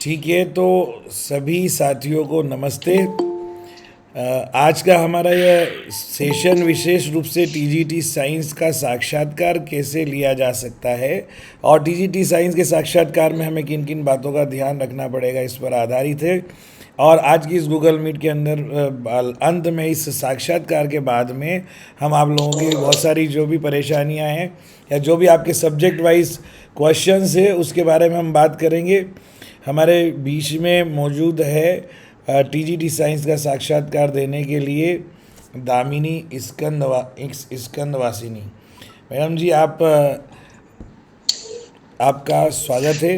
ठीक है, तो सभी साथियों को नमस्ते। आज का हमारा यह सेशन विशेष रूप से टीजीटी साइंस का साक्षात्कार कैसे लिया जा सकता है और टीजीटी साइंस के साक्षात्कार में हमें किन किन बातों का ध्यान रखना पड़ेगा, इस पर आधारित है। और आज की इस गूगल मीट के अंदर अंत में इस साक्षात्कार के बाद में हम आप लोगों की बहुत सारी जो भी परेशानियां हैं या जो भी आपके सब्जेक्ट वाइज क्वेश्चंस है उसके बारे में हम बात करेंगे। हमारे बीच में मौजूद है टीजीटी साइंस का साक्षात्कार देने के लिए दामिनी इस्कंदवासिनी। मैडम जी, आपका स्वागत है।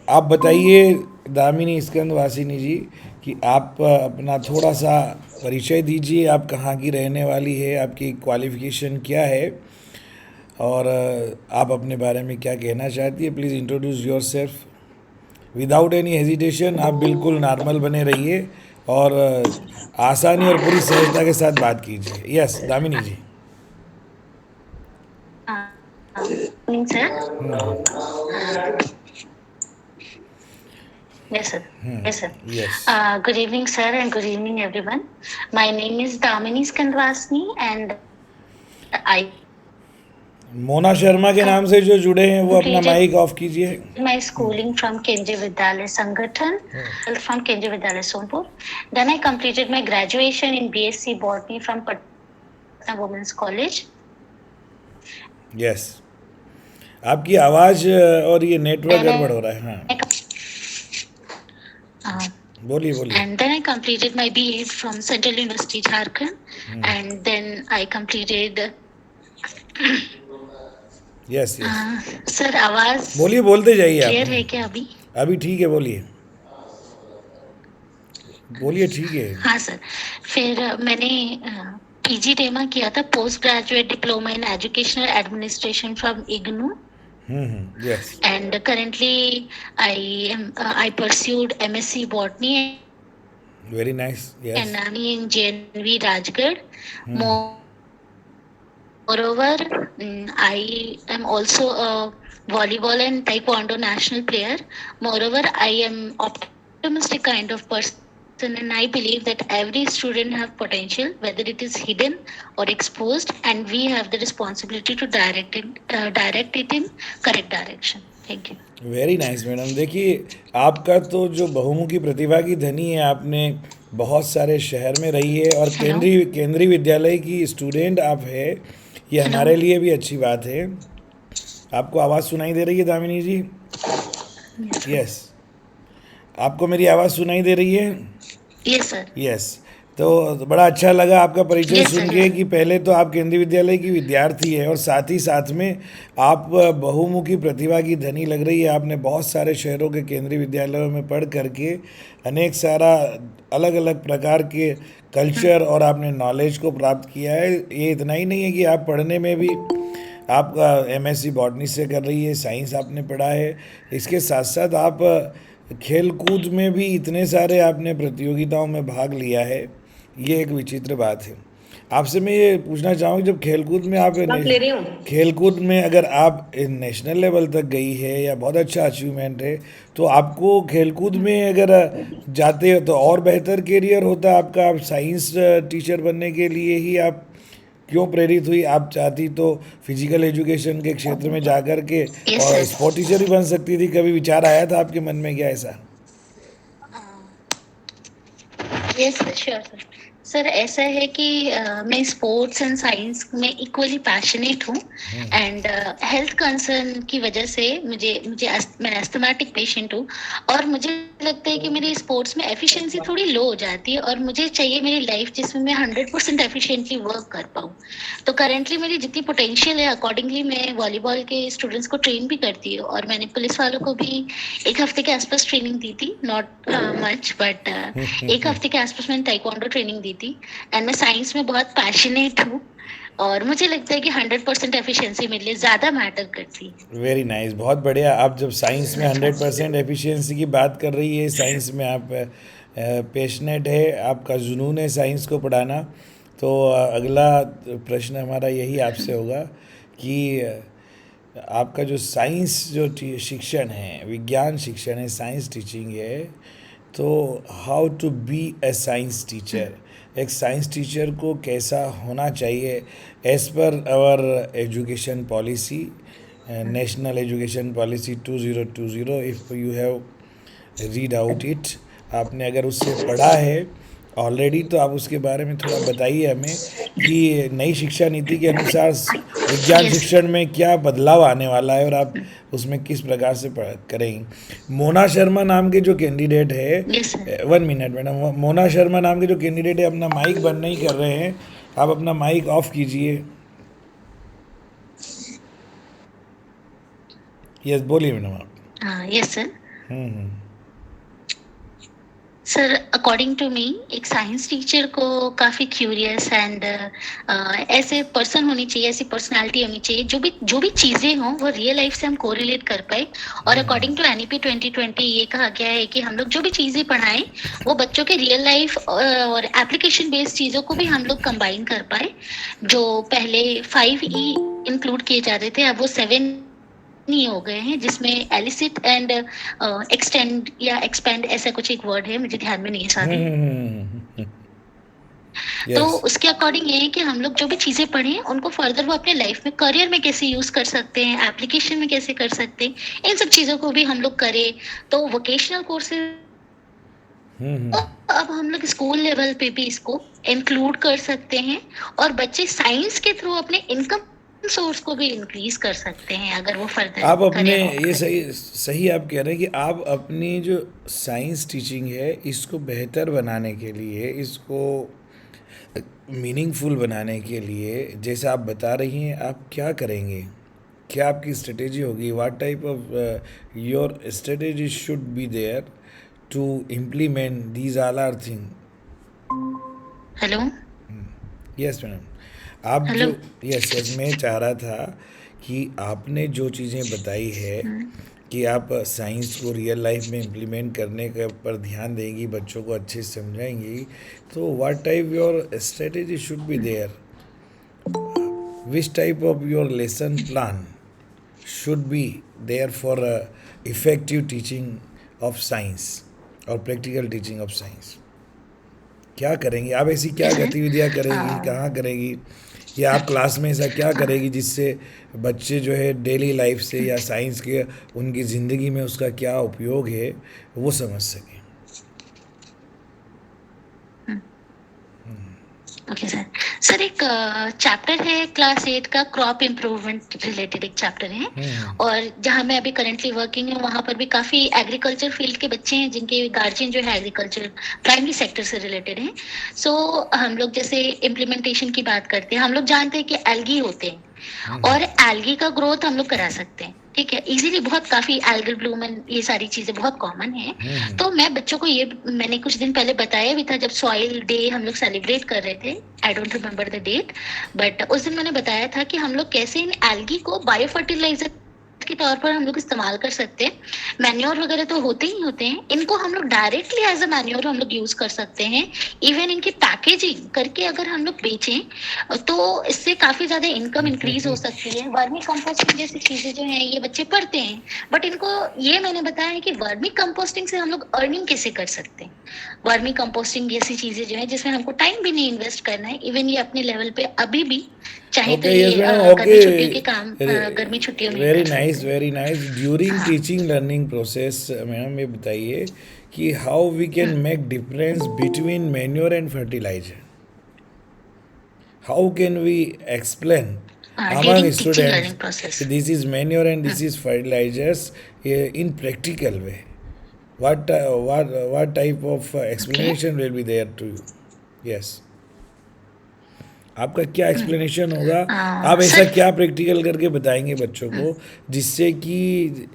आप बताइए दामिनी इस्कंदवासिनी जी कि आप अपना थोड़ा सा परिचय दीजिए। आप कहाँ की रहने वाली है, आपकी क्वालिफिकेशन क्या है और आप अपने बारे में क्या कहना चाहती है। Please introduce your self without any hesitation. आप बिल्कुल नॉर्मल बने रहिए और आसानी और पूरी सहजता के साथ बात कीजिए। Yes Damini ji. Morning, sir. Yes, sir. Yes, sir. Yes. Good evening, sir, and good evening, everyone. My name is Damini Skandvasni, and I Mona Sharma के नाम से जो जुड़े हैं वो अपना completed माइक ऑफ कीजिए। my schooling from Kenji Vidyalaya Sangathan, from Kenji Vidyalaya Sonpur. Then I completed my graduation in BSc Botany from Patna Women's College. Yes. आपकी आवाज़ और ये नेटवर्क Then गड़बड़ हो रहा है। हाँ, uh, बोलिए बोलिए। and then I completed my BA from Central University Jharkhand, and then I completed. Yes yes, sir आवाज बोलिए, बोलते जाइए आप। क्लियर है क्या अभी? अभी ठीक है, बोलिए बोलिए, ठीक है। हाँ सर, फिर मैंने पीजी डेमा किया था, post graduate diploma in educational administration from IGNOU, yes. and currently I pursued MSc Botany very nice. Yes. and NAMI in JNV Rajgarh. Moreover, I am also a volleyball and taekwondo national player. Moreover, I am optimistic kind of person, and I believe that every student have potential, whether it is hidden or exposed, and we have the responsibility to direct it in correct direction. Thank you. Very nice madam. देखिए, आपका तो जो बहुमुखी प्रतिभा की धनी है, आपने बहुत सारे शहर में रही है और हेलो केंद्रीय विद्यालय की स्टूडेंट आप है, ये हेलो हमारे लिए भी अच्छी बात है। आपको आवाज़ सुनाई दे रही है दामिनी जी? यस। आपको मेरी आवाज़ सुनाई दे रही है? Yes sir. यस। तो बड़ा अच्छा लगा आपका परिचय यस सुन सर। के कि पहले तो आप केंद्रीय विद्यालय की विद्यार्थी है और साथ ही साथ में आप बहुमुखी प्रतिभा की धनी लग रही है। आपने बहुत सारे शहरों के केंद्रीय विद्यालयों में पढ़ करके अनेक सारा अलग अलग प्रकार के कल्चर और आपने नॉलेज को प्राप्त किया है। ये इतना ही नहीं है कि आप पढ़ने में भी आपका एमएससी बॉटनी से कर रही है, साइंस आपने पढ़ा है, इसके साथ साथ आप खेल कूद में भी इतने सारे आपने प्रतियोगिताओं में भाग लिया है। ये एक विचित्र बात है। आपसे मैं ये पूछना चाहूँगा, जब खेलकूद में आप ले रही हूँ। खेलकूद में अगर आप नेशनल लेवल तक गई है या बहुत अच्छा अचीवमेंट है, तो आपको खेलकूद में अगर जाते हो तो और बेहतर करियर होता आपका। आप साइंस टीचर बनने के लिए ही आप क्यों प्रेरित हुई? आप चाहती तो फिजिकल एजुकेशन के क्षेत्र में जाकर के यस और सर। स्पोर्ट टीचर भी बन सकती थी। कभी विचार आया था आपके मन में क्या ऐसा? Yes sure sir. सर ऐसा है कि मैं स्पोर्ट्स एंड साइंस में इक्वली पैशनेट हूँ, एंड हेल्थ कंसर्न की वजह से मैं एस्थमेटिक पेशेंट हूँ, और मुझे लगता है कि मेरी स्पोर्ट्स में एफिशिएंसी थोड़ी लो हो जाती है, और मुझे चाहिए मेरी लाइफ जिसमें मैं 100% एफिशिएंटली वर्क कर पाऊँ। तो करेंटली मेरी जितनी पोटेंशियल है अकॉर्डिंगली मैं वॉलीबॉल के स्टूडेंट्स को ट्रेन भी करती हूँ, और मैंने पुलिस वालों को भी 1 हफ्ते के आसपास ट्रेनिंग दी थी, नॉट मच बट 1 हफ्ते के आसपास मैंने ताइक्वांडो ट्रेनिंग दी थी। एंड मैं साइंस में बहुत पैशनेट हूँ, और मुझे लगता है कि 100% एफिशिएंसी मेरे लिए ज़्यादा मैटर करती है। वेरी नाइस, बहुत बढ़िया। आप जब साइंस में 100% एफिशिएंसी की बात कर रही है, साइंस में आप पैशनेट है, आपका जुनून है साइंस को पढ़ाना, तो अगला प्रश्न हमारा यही आपसे होगा कि आपका जो साइंस जो शिक्षण है, विज्ञान शिक्षण है, साइंस टीचिंग है, तो how to be a science teacher, एक साइंस टीचर को कैसा होना चाहिए as per our education policy, national education policy 2020, if you have read out it, आपने अगर उससे पढ़ा है ऑलरेडी तो आप उसके बारे में थोड़ा बताइए हमें कि नई शिक्षा नीति के अनुसार विज्ञान यस शिक्षण में क्या बदलाव आने वाला है और आप उसमें किस प्रकार से करेंगे। मोना शर्मा नाम के जो कैंडिडेट यस सर। है, 1 मिनट मैडम, मोना शर्मा नाम के जो कैंडिडेट है अपना माइक बंद नहीं कर रहे हैं, आप अपना माइक ऑफ कीजिए। यस, बोलिए मैडम आप। हाँ yes sir. Hmm. Sir according to me एक साइंस टीचर को काफी क्यूरियस एंड ऐसे पर्सन होनी चाहिए, ऐसी पर्सनालिटी होनी चाहिए जो भी चीजें हों वो रियल लाइफ से हम कोरिलेट कर पाए। और अकॉर्डिंग टू एनईपी 2020 ये कहा गया है कि हम लोग जो भी चीजें पढ़ाएं वो बच्चों के रियल लाइफ और एप्लीकेशन बेस्ड चीजों को भी हम लोग कंबाइन कर पाए। जो पहले 5E इंक्लूड किए जाते थे अब वो 7 नहीं हो गए हैं, जिसमें एलिसिट एंड एक्सटेंड या एक्सपेंड ऐसा कुछ एक वर्ड है, मुझे ध्यान में नहीं है सारी। तो यस। उसके अकॉर्डिंग ये है कि हम लोग जो भी चीजें पढ़ें उनको फर्दर वो अपने लाइफ में करियर में कैसे यूज कर सकते हैं, एप्लीकेशन में कैसे कर सकते हैं, इन सब चीजों को भी हम लोग करें। तो वोकेशनल कोर्सेज अब हम लोग स्कूल लेवल पे भी इसको इंक्लूड कर सकते हैं और बच्चे साइंस के थ्रू अपने इनकम सोर्स को भी इंक्रीज कर सकते हैं अगर वो फर्दर आप अपने, करियर ऑप्ट ये करें। सही सही आप कह रहे हैं कि आप अपनी जो साइंस टीचिंग है इसको बेहतर बनाने के लिए, इसको मीनिंगफुल बनाने के लिए, जैसा आप बता रही हैं, आप क्या करेंगे, क्या आपकी स्ट्रेटेजी होगी, what type of your strategy should be there to implement these all our thing. Hello yes madam, आप जो, हेलो। यस यस, मैं चाह रहा था कि आपने जो चीज़ें बताई है कि आप साइंस को रियल लाइफ में इम्प्लीमेंट करने के पर ध्यान देंगी, बच्चों को अच्छे से समझाएंगी, तो what type your strategy should be there, which type of your lesson plan should be there for effective teaching of science और practical teaching of science। क्या करेंगी आप, ऐसी क्या गतिविधियाँ करेगी, कहाँ करेगी, या आप क्लास में ऐसा क्या करेगी जिससे बच्चे जो है डेली लाइफ से या साइंस के उनकी ज़िंदगी में उसका क्या उपयोग है वो समझ सकें। Okay sir. सर एक चैप्टर है क्लास 8 का, क्रॉप इम्प्रूवमेंट रिलेटेड एक चैप्टर है। और जहाँ मैं अभी करंटली वर्किंग हूँ वहाँ पर भी काफी एग्रीकल्चर फील्ड के बच्चे हैं जिनके गार्जियन जो है एग्रीकल्चर प्राइमरी सेक्टर से रिलेटेड हैं। सो हम लोग जैसे इम्प्लीमेंटेशन की बात करते हैं, हम लोग जानते हैं कि एल्गी होते हैं और एल्गी का ग्रोथ हम लोग करा सकते हैं, ठीक है, इजीली। बहुत काफी एल्गल ब्लूम एंड ये सारी चीजें बहुत कॉमन है। तो मैं बच्चों को ये मैंने कुछ दिन पहले बताया भी था जब सॉइल डे हम लोग सेलिब्रेट कर रहे थे, I don't remember the date, but उस दिन मैंने बताया था कि हम लोग कैसे इन एल्गी को बायो फर्टिलाइजर के तौर पर हम लोग इस्तेमाल कर सकते हैं। मैन्योर वगैरह तो होते ही होते हैं, इनको हम लोग डायरेक्टली एज अ मैन्योर हम लोग यूज कर सकते हैं। इवन इनकी पैकेजिंग करके अगर हम लोग बेचें तो इससे काफी ज्यादा इनकम इंक्रीज हो सकती है। वर्मी कंपोस्टिंग जैसी चीजें जो है ये बच्चे पढ़ते हैं, बट इनको ये मैंने बताया है कि वर्मी कंपोस्टिंग से हम लोग अर्निंग कैसे कर सकते हैं। वर्मी कंपोस्टिंग जैसी चीजें जो है जिसमें हमको टाइम भी नहीं इन्वेस्ट करना है, इवन ये अपने लेवल पे अभी भी चाहे तो ओके, यस ये मैडम, गर्मी छुट्टियों के काम ओके, गर्मी छुट्टियों में वेरी कर नाइस सकते हैं। Very nice. ड्यूरिंग हाँ टीचिंग लर्निंग प्रोसेस मैडम ये बताइए कि how we can make difference between manure and fertiliser, how can we explain among during teaching students learning process. this is manure and this is fertilizers in practical way, what type of okay explanation will be there to you? Yes, आपका क्या explanation होगा, आप ऐसा sir क्या practical करके बताएंगे बच्चों को जिससे कि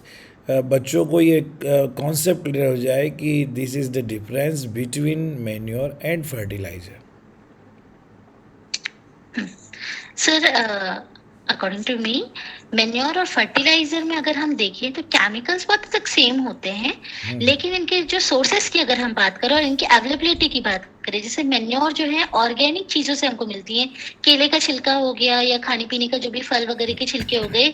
बच्चों को ये कॉन्सेप्ट क्लियर हो जाए कि this is the difference between manure and fertiliser. Sir according to me, manure और फर्टिलाइजर में अगर हम देखें तो केमिकल्स बहुत तक सेम होते हैं, लेकिन इनके जो सोर्सेस की अगर हम बात करें और इनकी अवेलेबिलिटी की बात करें, जैसे मैन्योर जो है ऑर्गेनिक चीजों से हमको मिलती है, केले का छिलका हो गया या खाने पीने का जो भी फल वगैरह के छिलके हो गए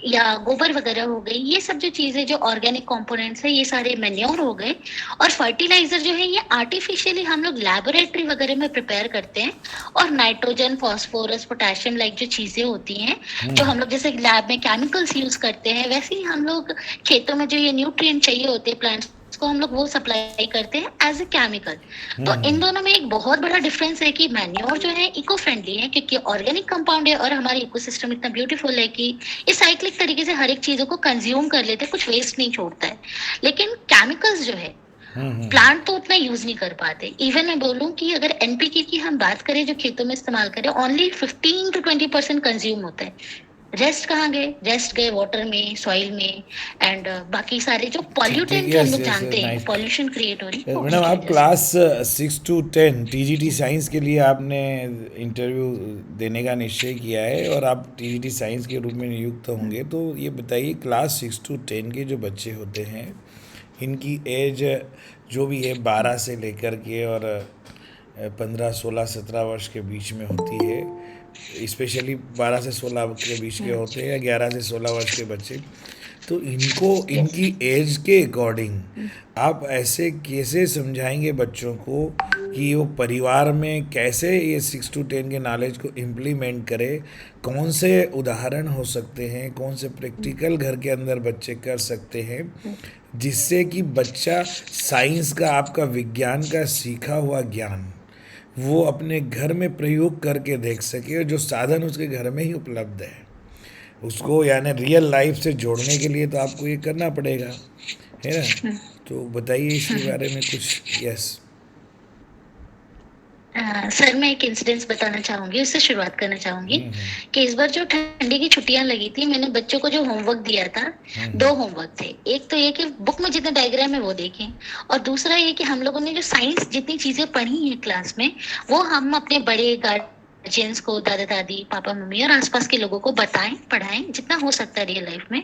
या गोबर वगैरह हो गई, ये सब जो चीजें जो ऑर्गेनिक कंपोनेंट्स है ये सारे मैन्योर हो गए। और फर्टिलाइजर जो है ये आर्टिफिशियली हम लोग लैबोरेटरी वगैरह में प्रिपेयर करते हैं, और नाइट्रोजन, फास्फोरस, पोटेशियम लाइक जो चीजें होती हैं, जो हम लोग जैसे लैब में केमिकल्स यूज करते हैं, वैसे ही हम लोग खेतों में जो ये न्यूट्रिएंट चाहिए होते हैं प्लांट्स को, हम लोग वो सप्लाई करते हैं एज ए केमिकल। तो इन दोनों में एक बहुत बड़ा डिफरेंस है कि मैन्योर जो है इको फ्रेंडली है क्योंकि ऑर्गेनिक कंपाउंड है, और हमारे इकोसिस्टम इतना ब्यूटीफुल है कि ये साइक्लिक तरीके से हर एक चीजों को कंज्यूम कर लेते हैं, कुछ वेस्ट नहीं छोड़ता है। लेकिन केमिकल्स जो है प्लांट तो उतना यूज नहीं कर पाते। इवन मैं बोलूं कि अगर एनपीके की हम बात करें जो खेतों में इस्तेमाल करें, ओनली 15 to 20% कंज्यूम होता है। रेस्ट कहाँ गए? रेस्ट गए वाटर में, सॉइल में, एंड बाकी सारे जो ठीक ठीक, पॉल्यूटेंट जो हम यस लोग यस, जानते हैं, नाइस। पॉल्यूशन क्रिएट हो रही है वो मैडम, उसकी आप वजह से। क्लास 6 to 10 टीजीटी साइंस के लिए आपने इंटरव्यू देने का निश्चय किया है और आप टीजीटी साइंस के रूप में नियुक्त होंगे, तो ये बताइए क्लास 6 to 10 के जो बच्चे होते हैं इनकी एज जो भी है 12 से लेकर के और 15, 16, 17 वर्ष के बीच में होती है। स्पेशली 12 से 16 के बीच के होते हैं या 11 से 16 वर्ष के बच्चे। तो इनको यस। इनकी एज के अकॉर्डिंग आप ऐसे कैसे समझाएंगे बच्चों को कि वो परिवार में कैसे ये 6 to 10 के नॉलेज को इम्प्लीमेंट करे? कौन से उदाहरण हो सकते हैं, कौन से प्रैक्टिकल घर के अंदर बच्चे कर सकते हैं जिससे कि बच्चा साइंस का, आपका विज्ञान का सीखा हुआ ज्ञान वो अपने घर में प्रयोग करके देख सके, और जो साधन उसके घर में ही उपलब्ध है उसको यानी रियल लाइफ से जोड़ने के लिए तो आपको ये करना पड़ेगा, है ना? तो बताइए इसके बारे में कुछ। यस। सर मैं एक इंसिडेंस बताना चाहूंगी, उससे शुरुआत करना चाहूंगी कि इस बार जो ठंडी की छुट्टियां लगी थी, मैंने बच्चों को जो होमवर्क दिया था, दो होमवर्क थे। एक तो ये कि बुक में जितने डायग्राम है वो देखें, और दूसरा ये कि हम लोगों ने जो साइंस जितनी चीजें पढ़ी हैं क्लास में, वो हम अपने बड़े गार्जियंस को, दादा दादी, पापा मम्मी और आसपास के लोगों को बताएं, पढ़ाएं जितना हो सकता है रियल लाइफ में।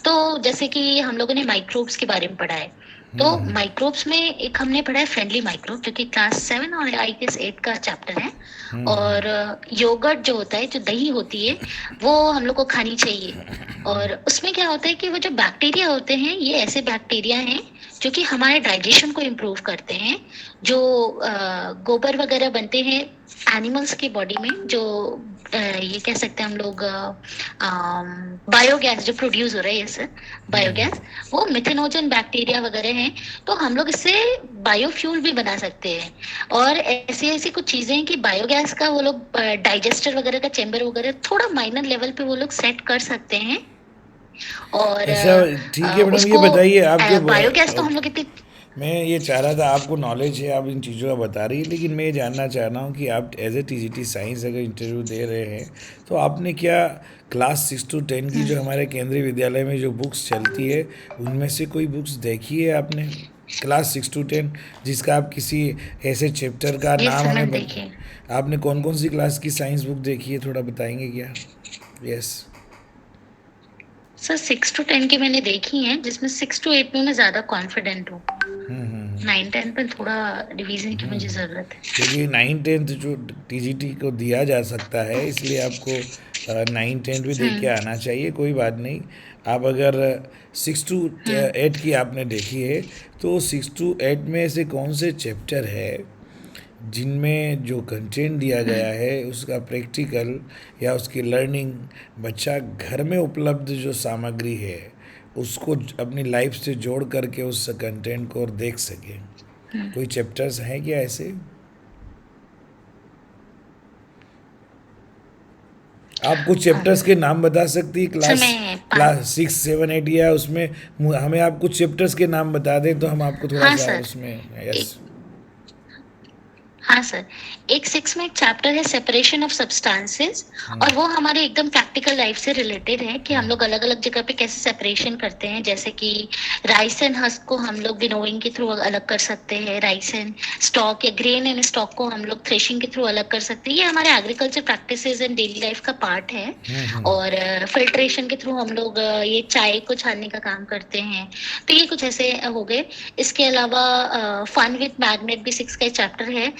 तो जैसे कि हम लोगों ने माइक्रोब्स के बारे में पढ़ा है, तो माइक्रोब्स में एक हमने पढ़ा है फ्रेंडली माइक्रोब, जो कि क्लास 7 और आई गेस 8 का चैप्टर है। और योगर्ट जो होता है, जो दही होती है, वो हम लोग को खानी चाहिए। और उसमें क्या होता है कि वो जो बैक्टीरिया होते हैं, ये ऐसे बैक्टीरिया हैं जो कि हमारे डाइजेशन को इम्प्रूव करते हैं। जो गोबर वगैरह बनते हैं एनिमल्स की बॉडी में, जो ये कह सकते हैं हम लोग बायोगैस जो प्रोड्यूस हो रहा है, ये सर बायोगैस, वो मिथेनोजन बैक्टीरिया वगैरह हैं। तो हम लोग इससे बायोफ्यूल भी बना सकते हैं। और ऐसी ऐसी कुछ चीजें हैं कि बायोगैस का वो लोग डाइजेस्टर वगैरह का चेम्बर वगैरह थोड़ा माइनर लेवल पे वो लोग सेट कर सकते हैं। और ऐसा ठीक है मैडम, ये उसको बताइए आप जो बायोगैस तो हम लोग इतनी। मैं ये चाह रहा था, आपको नॉलेज है, आप इन चीज़ों का बता रही है, लेकिन मैं ये जानना चाह रहा हूँ कि आप एज ए टीजीटी साइंस अगर इंटरव्यू दे रहे हैं तो आपने क्या क्लास 6 to 10 की जो हमारे केंद्रीय विद्यालय में जो बुक्स चलती है उनमें से कोई बुक्स देखी है आपने क्लास 6 to 10 जिसका आप किसी ऐसे चैप्टर का ये नाम समय हमें देखिए आपने कौन कौन सी क्लास की साइंस बुक देखी है, थोड़ा बताएंगे क्या? यस। सर 6 to 10 की मैंने देखी है, जिसमें 6 to 8 में मैं ज्यादा कॉन्फिडेंट हूँ। 9-10 में थोड़ा रिवीजन की मुझे जरूरत है। क्योंकि 9-10 जो टीजीटी को दिया जा सकता है, इसलिए आपको 9-10 भी देख के आना चाहिए। कोई बात नहीं, आप अगर 6 to 8 की आपने देखी है तो 6 to 8 में से कौन से चैप्टर है जिनमें जो कंटेंट दिया गया है उसका प्रैक्टिकल या उसकी लर्निंग बच्चा घर में उपलब्ध जो सामग्री है उसको अपनी लाइफ से जोड़ करके उस कंटेंट को और देख सके? कोई चैप्टर्स हैं क्या ऐसे? आप कुछ चैप्टर्स के नाम बता सकती है क्लास समय क्लास 6, 7, 8 या उसमें हमें आप कुछ चैप्टर्स के नाम बता दें तो हम आपको थोड़ा हाँ सा सर। उसमें। एक यस। हाँ सर, एक 6 में एक चैप्टर है सेपरेशन ऑफ सब्सटेंसेस, और वो हमारे एकदम प्रैक्टिकल लाइफ से रिलेटेड है कि हम लोग अलग अलग जगह पे कैसे सेपरेशन करते हैं। जैसे कि राइस एंड हस्क को हम लोग विनोइंग के थ्रू अलग कर सकते हैं, राइस एंड स्टॉक या ग्रेन एंड स्टॉक को हम लोग थ्रेशिंग के थ्रू अलग कर सकते हैं। ये हमारे agriculture practices and daily life का पार्ट है। और फिल्ट्रेशन के थ्रू हम लोग ये चाय को छानने का काम करते हैं। तो ये कुछ ऐसे हो गए। इसके अलावा फन विद मैग्नेट भी 6 का चैप्टर है,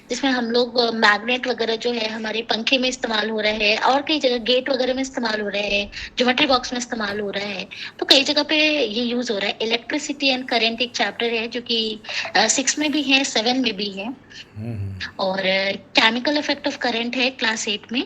जिसमें हम लोग मैग्नेट वगैरह जो है हमारे पंखे में इस्तेमाल हो रहा है, और कई जगह गेट वगैरह में इस्तेमाल हो रहा है, ज्योमेट्री बॉक्स में इस्तेमाल हो रहा है। तो कई जगह पे ये यूज हो रहा है। इलेक्ट्रिसिटी एंड करंट एक चैप्टर है जो कि 6 में भी है, 7 में भी है। और केमिकल इफेक्ट ऑफ करंट है क्लास 8 में।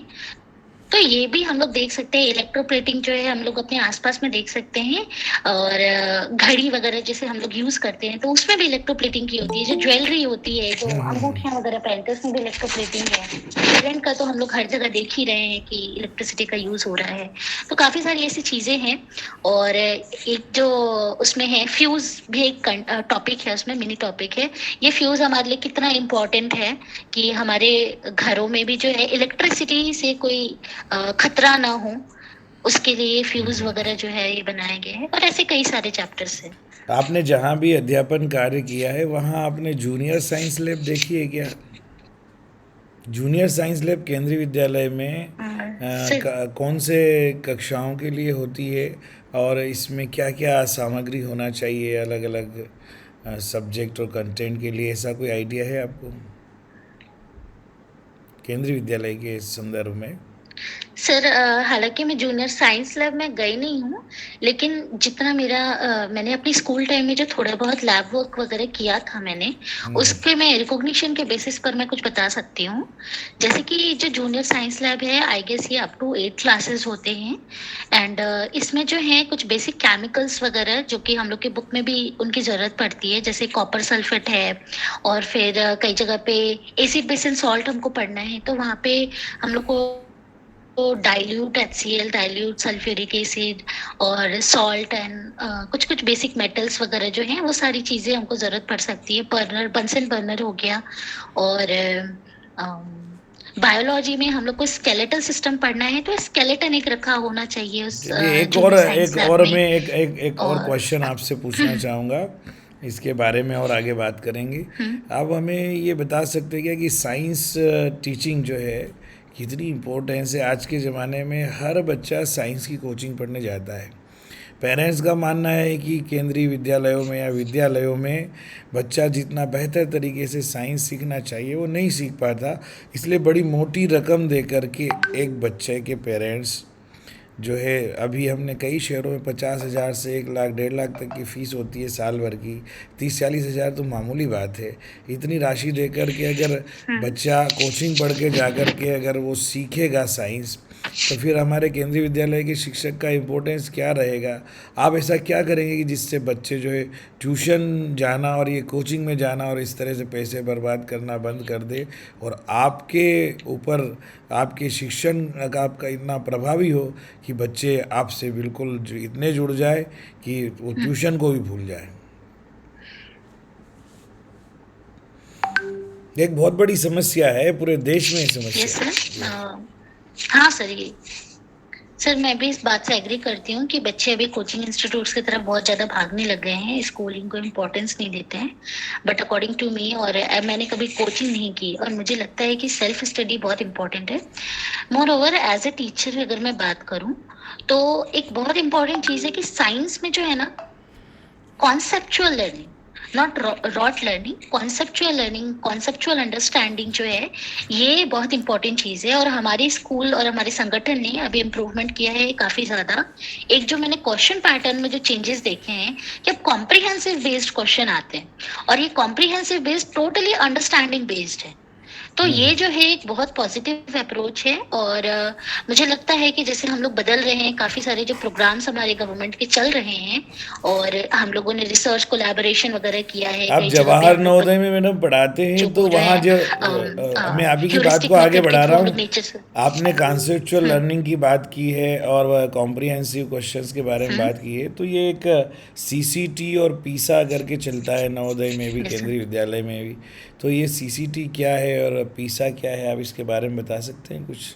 तो ये भी हम लोग देख सकते हैं। इलेक्ट्रोप्लेटिंग जो है हम लोग अपने आसपास में देख सकते हैं। और घड़ी वगैरह जैसे हम लोग यूज करते हैं तो उसमें भी इलेक्ट्रोप्लेटिंग की होती है। जो ज्वेलरी होती है, जो अंगूठियां वगैरह पहनते हैं, उसमें भी इलेक्ट्रोप्लेटिंग है। करंट का तो हम लोग हर जगह देख ही रहे हैं कि इलेक्ट्रिसिटी का यूज हो रहा है। तो काफी सारी ऐसी चीजें हैं। और एक जो उसमें है फ्यूज भी एक टॉपिक है, उसमें मिनी टॉपिक है। ये फ्यूज हमारे लिए कितना इम्पोर्टेंट है कि हमारे घरों में भी जो है इलेक्ट्रिसिटी से कोई खतरा ना हो, उसके लिए फ्यूज वगैरह जो है ये बनाए गए हैं। और ऐसे कई सारे चैप्टर्स हैं। आपने जहाँ भी अध्यापन कार्य किया है वहाँ आपने जूनियर साइंस लैब देखी है क्या? जूनियर साइंस लैब केंद्रीय विद्यालय में सर कौन से कक्षाओं के लिए होती है और इसमें क्या क्या सामग्री होना चाहिए अलग अलग सब्जेक्ट और कंटेंट के लिए, ऐसा कोई आइडिया है आपको केंद्रीय विद्यालय के संदर्भ में? सर हालांकि मैं जूनियर साइंस लैब में गई नहीं हूँ, लेकिन जितना मेरा मैंने अपनी स्कूल टाइम में जो थोड़ा बहुत लैब वर्क वगैरह किया था मैंने, उसके मैं रिकॉग्निशन के बेसिस पर मैं कुछ बता सकती हूँ। जैसे कि जो जूनियर साइंस लैब है, आई गेस ये अप टू 8 क्लासेस होते हैं। एंड इसमें जो है कुछ बेसिक केमिकल्स वगैरह जो कि हम लोग के बुक में भी उनकी जरूरत पड़ती है, जैसे कॉपर सल्फेट है। और फिर कई जगह पे एसिड बेस एंड सॉल्ट हमको पढ़ना है, तो वहाँ पे हम लोग को तो dilute HCl, dilute sulphuric acid और सॉल्ट एंड कुछ कुछ बेसिक मेटल्स वगैरह जो हैं, वो सारी चीजें हमको जरूरत पड़ सकती है। बर्नर, बंसन बर्नर हो गया। और बायोलॉजी में हम लोग को स्केलेटल सिस्टम पढ़ना है, तो स्केलेटन एक रखा होना चाहिए उस चलिए जूनियर साइंस लैब में। एक और और क्वेश्चन आपसे पूछना चाहूँगा, इसके बारे में और आगे बात करेंगे। आप हमें ये बता सकते हैं क्या कि साइंस टीचिंग जो है कितनी इम्पोर्टेंस है? आज के ज़माने में हर बच्चा साइंस की कोचिंग पढ़ने जाता है। पेरेंट्स का मानना है कि केंद्रीय विद्यालयों में या विद्यालयों में बच्चा जितना बेहतर तरीके से साइंस सीखना चाहिए वो नहीं सीख पाता, इसलिए बड़ी मोटी रकम दे करके एक बच्चे के पेरेंट्स जो है, अभी हमने कई शहरों में 50,000 से 1 लाख 1.5 लाख तक की फ़ीस होती है साल भर की। 30-40 हज़ार तो मामूली बात है। इतनी राशि दे कर के अगर बच्चा कोचिंग पढ़ के जा कर के अगर वो सीखेगा साइंस, तो फिर हमारे केंद्रीय विद्यालय के शिक्षक का इम्पोर्टेंस क्या रहेगा? आप ऐसा क्या करेंगे कि जिससे बच्चे जो है ट्यूशन जाना और ये कोचिंग में जाना और इस तरह से पैसे बर्बाद करना बंद कर दे, और आपके ऊपर आपके शिक्षण का आपका इतना प्रभावी हो कि बच्चे आपसे बिल्कुल इतने जुड़ जाए कि वो ट्यूशन को भी भूल जाए? एक बहुत बड़ी समस्या है, पूरे देश में ये यस समस्या सर। है। हाँ सर, ये सर मैं भी इस बात से एग्री करती हूँ कि बच्चे अभी कोचिंग इंस्टीट्यूट्स की तरफ बहुत ज्यादा भागने लग गए हैं, स्कूलिंग को इम्पोर्टेंस नहीं देते हैं। बट अकॉर्डिंग टू मी, और मैंने कभी कोचिंग नहीं की, और मुझे लगता है कि सेल्फ स्टडी बहुत इंपॉर्टेंट है। Moreover as a teacher अगर मैं बात करूँ, तो एक बहुत इंपॉर्टेंट चीज है कि साइंस में जो है ना, conceptual learning, not rote learning, conceptual learning, conceptual understanding जो है, ये बहुत इंपॉर्टेंट चीज है। और हमारे स्कूल और हमारे संगठन ने अभी इम्प्रूवमेंट किया है काफी ज्यादा। एक जो मैंने क्वेश्चन पैटर्न में जो चेंजेस देखे हैं कि अब कॉम्प्रिहेंसिव बेस्ड क्वेश्चन आते हैं, और ये comprehensive based totally understanding based है। तो ये जो है एक बहुत पॉजिटिव अप्रोच है। और मुझे लगता है कि जैसे हम लोग बदल रहे हैं, काफी सारे जो प्रोग्राम्स हमारे गवर्नमेंट के चल रहे हैं, और हम लोगों ने रिसर्च कोलैबोरेशन वगैरह किया है आप कई जगह पे। जवाहर हम लोग नवोदय में मैडम पढ़ाते हैं बच्चों तो को जो वहाँ है जो मैं आप ही की बात को ह्यूरिस्टिक आगे मेथड के बढ़ा थ्रू रहा हम लोग हूँ। नेचर से। आपने कॉन्सेप्चुअल हम्म। लर्निंग की बात की है और वह कॉम्प्रिहेंसिव क्वेश्चंस के बारे में हम्म। बात की है, तो ये एक सीसीटी और पीसा करके चलता है नवोदय में भी, यस सर। केंद्रीय विद्यालय में भी। तो ये सीसीटी क्या है और पीसा क्या है, आप इसके बारे में बता सकते हैं कुछ?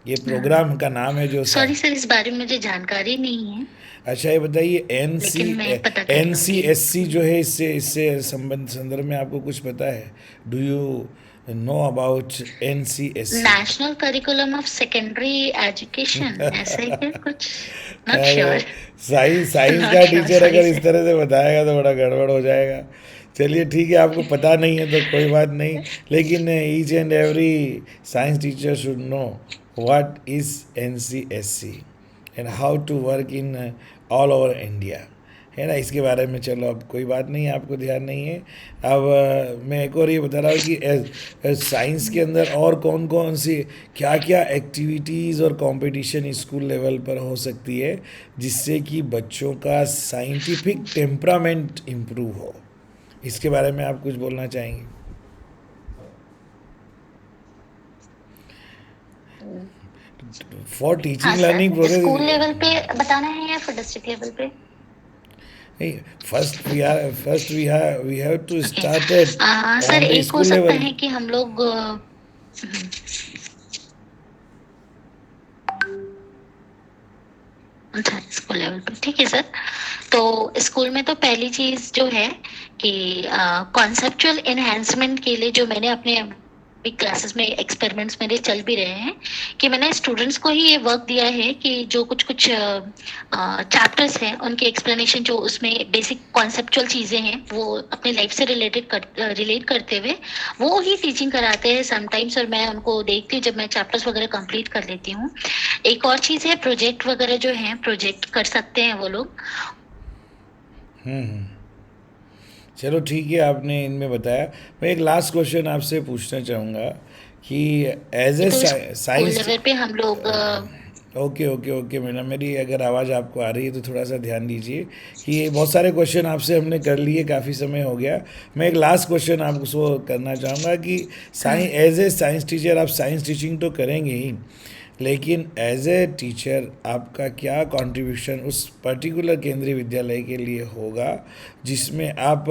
ये प्रोग्राम का नाम है जो सॉरी सर, इस बारे में मुझे जानकारी नहीं है, अच्छा ये बताइए, लेकिन मैं पता कर एन सी लूंगी। एस सी जो है, इससे इससे संबंध संदर्भ में आपको कुछ पता है? Do you know about N C S C? National curriculum of secondary education, ऐसा ही क्या कुछ? नॉट अरे, श्योर। साइंस साइंस नॉट का श्योर, टीचर सॉरी अगर इस सर। तरह से बताएगा तो बड़ा गड़बड़ हो जाएगा। चलिए ठीक है, आपको पता नहीं है तो कोई बात नहीं, लेकिन each and every science teacher should know what is N C S C and how to work in all over India, है ना? इसके बारे में चलो, अब कोई बात नहीं, आपको ध्यान नहीं है। अब मैं एक और ये बता रहा हूँ कि साइंस के अंदर और कौन कौन सी क्या क्या एक्टिविटीज़ और कंपटीशन स्कूल लेवल पर हो सकती है जिससे कि बच्चों का साइंटिफिक टेम्परामेंट इम्प्रूव हो, इसके बारे में आप कुछ बोलना चाहेंगे? फॉर हाँ teaching sir, learning school process. Level पे बताना है या फिर डिस्ट्रिक्ट लेवल पे? नहीं, we have to okay. Start it sir, on the एक हो स्कूल सकता लेवल। है कि हम लोग अच्छा, स्कूल लेवल पे ठीक है सर। तो स्कूल में तो पहली चीज जो है कि कॉन्सेप्चुअल एनहेंसमेंट के लिए जो मैंने अपने क्लासेस में एक्सपेरिमेंट्स मेरे चल भी रहे हैं, कि मैंने स्टूडेंट्स को ही ये वर्क दिया है कि जो कुछ कुछ चैप्टर्स हैं उनके एक्सप्लेनेशन, जो उसमें बेसिक कॉन्सेप्चुअल चीजें हैं वो अपने लाइफ से रिलेट करते हुए वो ही टीचिंग कराते हैं समटाइम्स, और मैं उनको देखती हूँ जब मैं चैप्टर्स वगैरह कंप्लीट कर लेती हूँ। एक और चीज है, प्रोजेक्ट वगैरह जो है प्रोजेक्ट कर सकते हैं वो लोग। चलो ठीक है, आपने इनमें बताया। मैं एक लास्ट क्वेश्चन आपसे पूछना चाहूँगा कि एज ये ए तो स्कूल साइंस। लेवल पे हम लोग ओके ओके ओके मैडम, मेरी अगर आवाज़ आपको आ रही है तो थोड़ा सा ध्यान दीजिए कि ये बहुत सारे क्वेश्चन आपसे हमने कर लिए, काफ़ी समय हो गया। मैं एक लास्ट क्वेश्चन आपको करना चाहूँगा कि science, as a science teacher आप साइंस टीचिंग तो करेंगे ही, लेकिन एज ए टीचर आपका क्या कंट्रीब्यूशन उस पर्टिकुलर केंद्रीय विद्यालय के लिए होगा जिसमें आप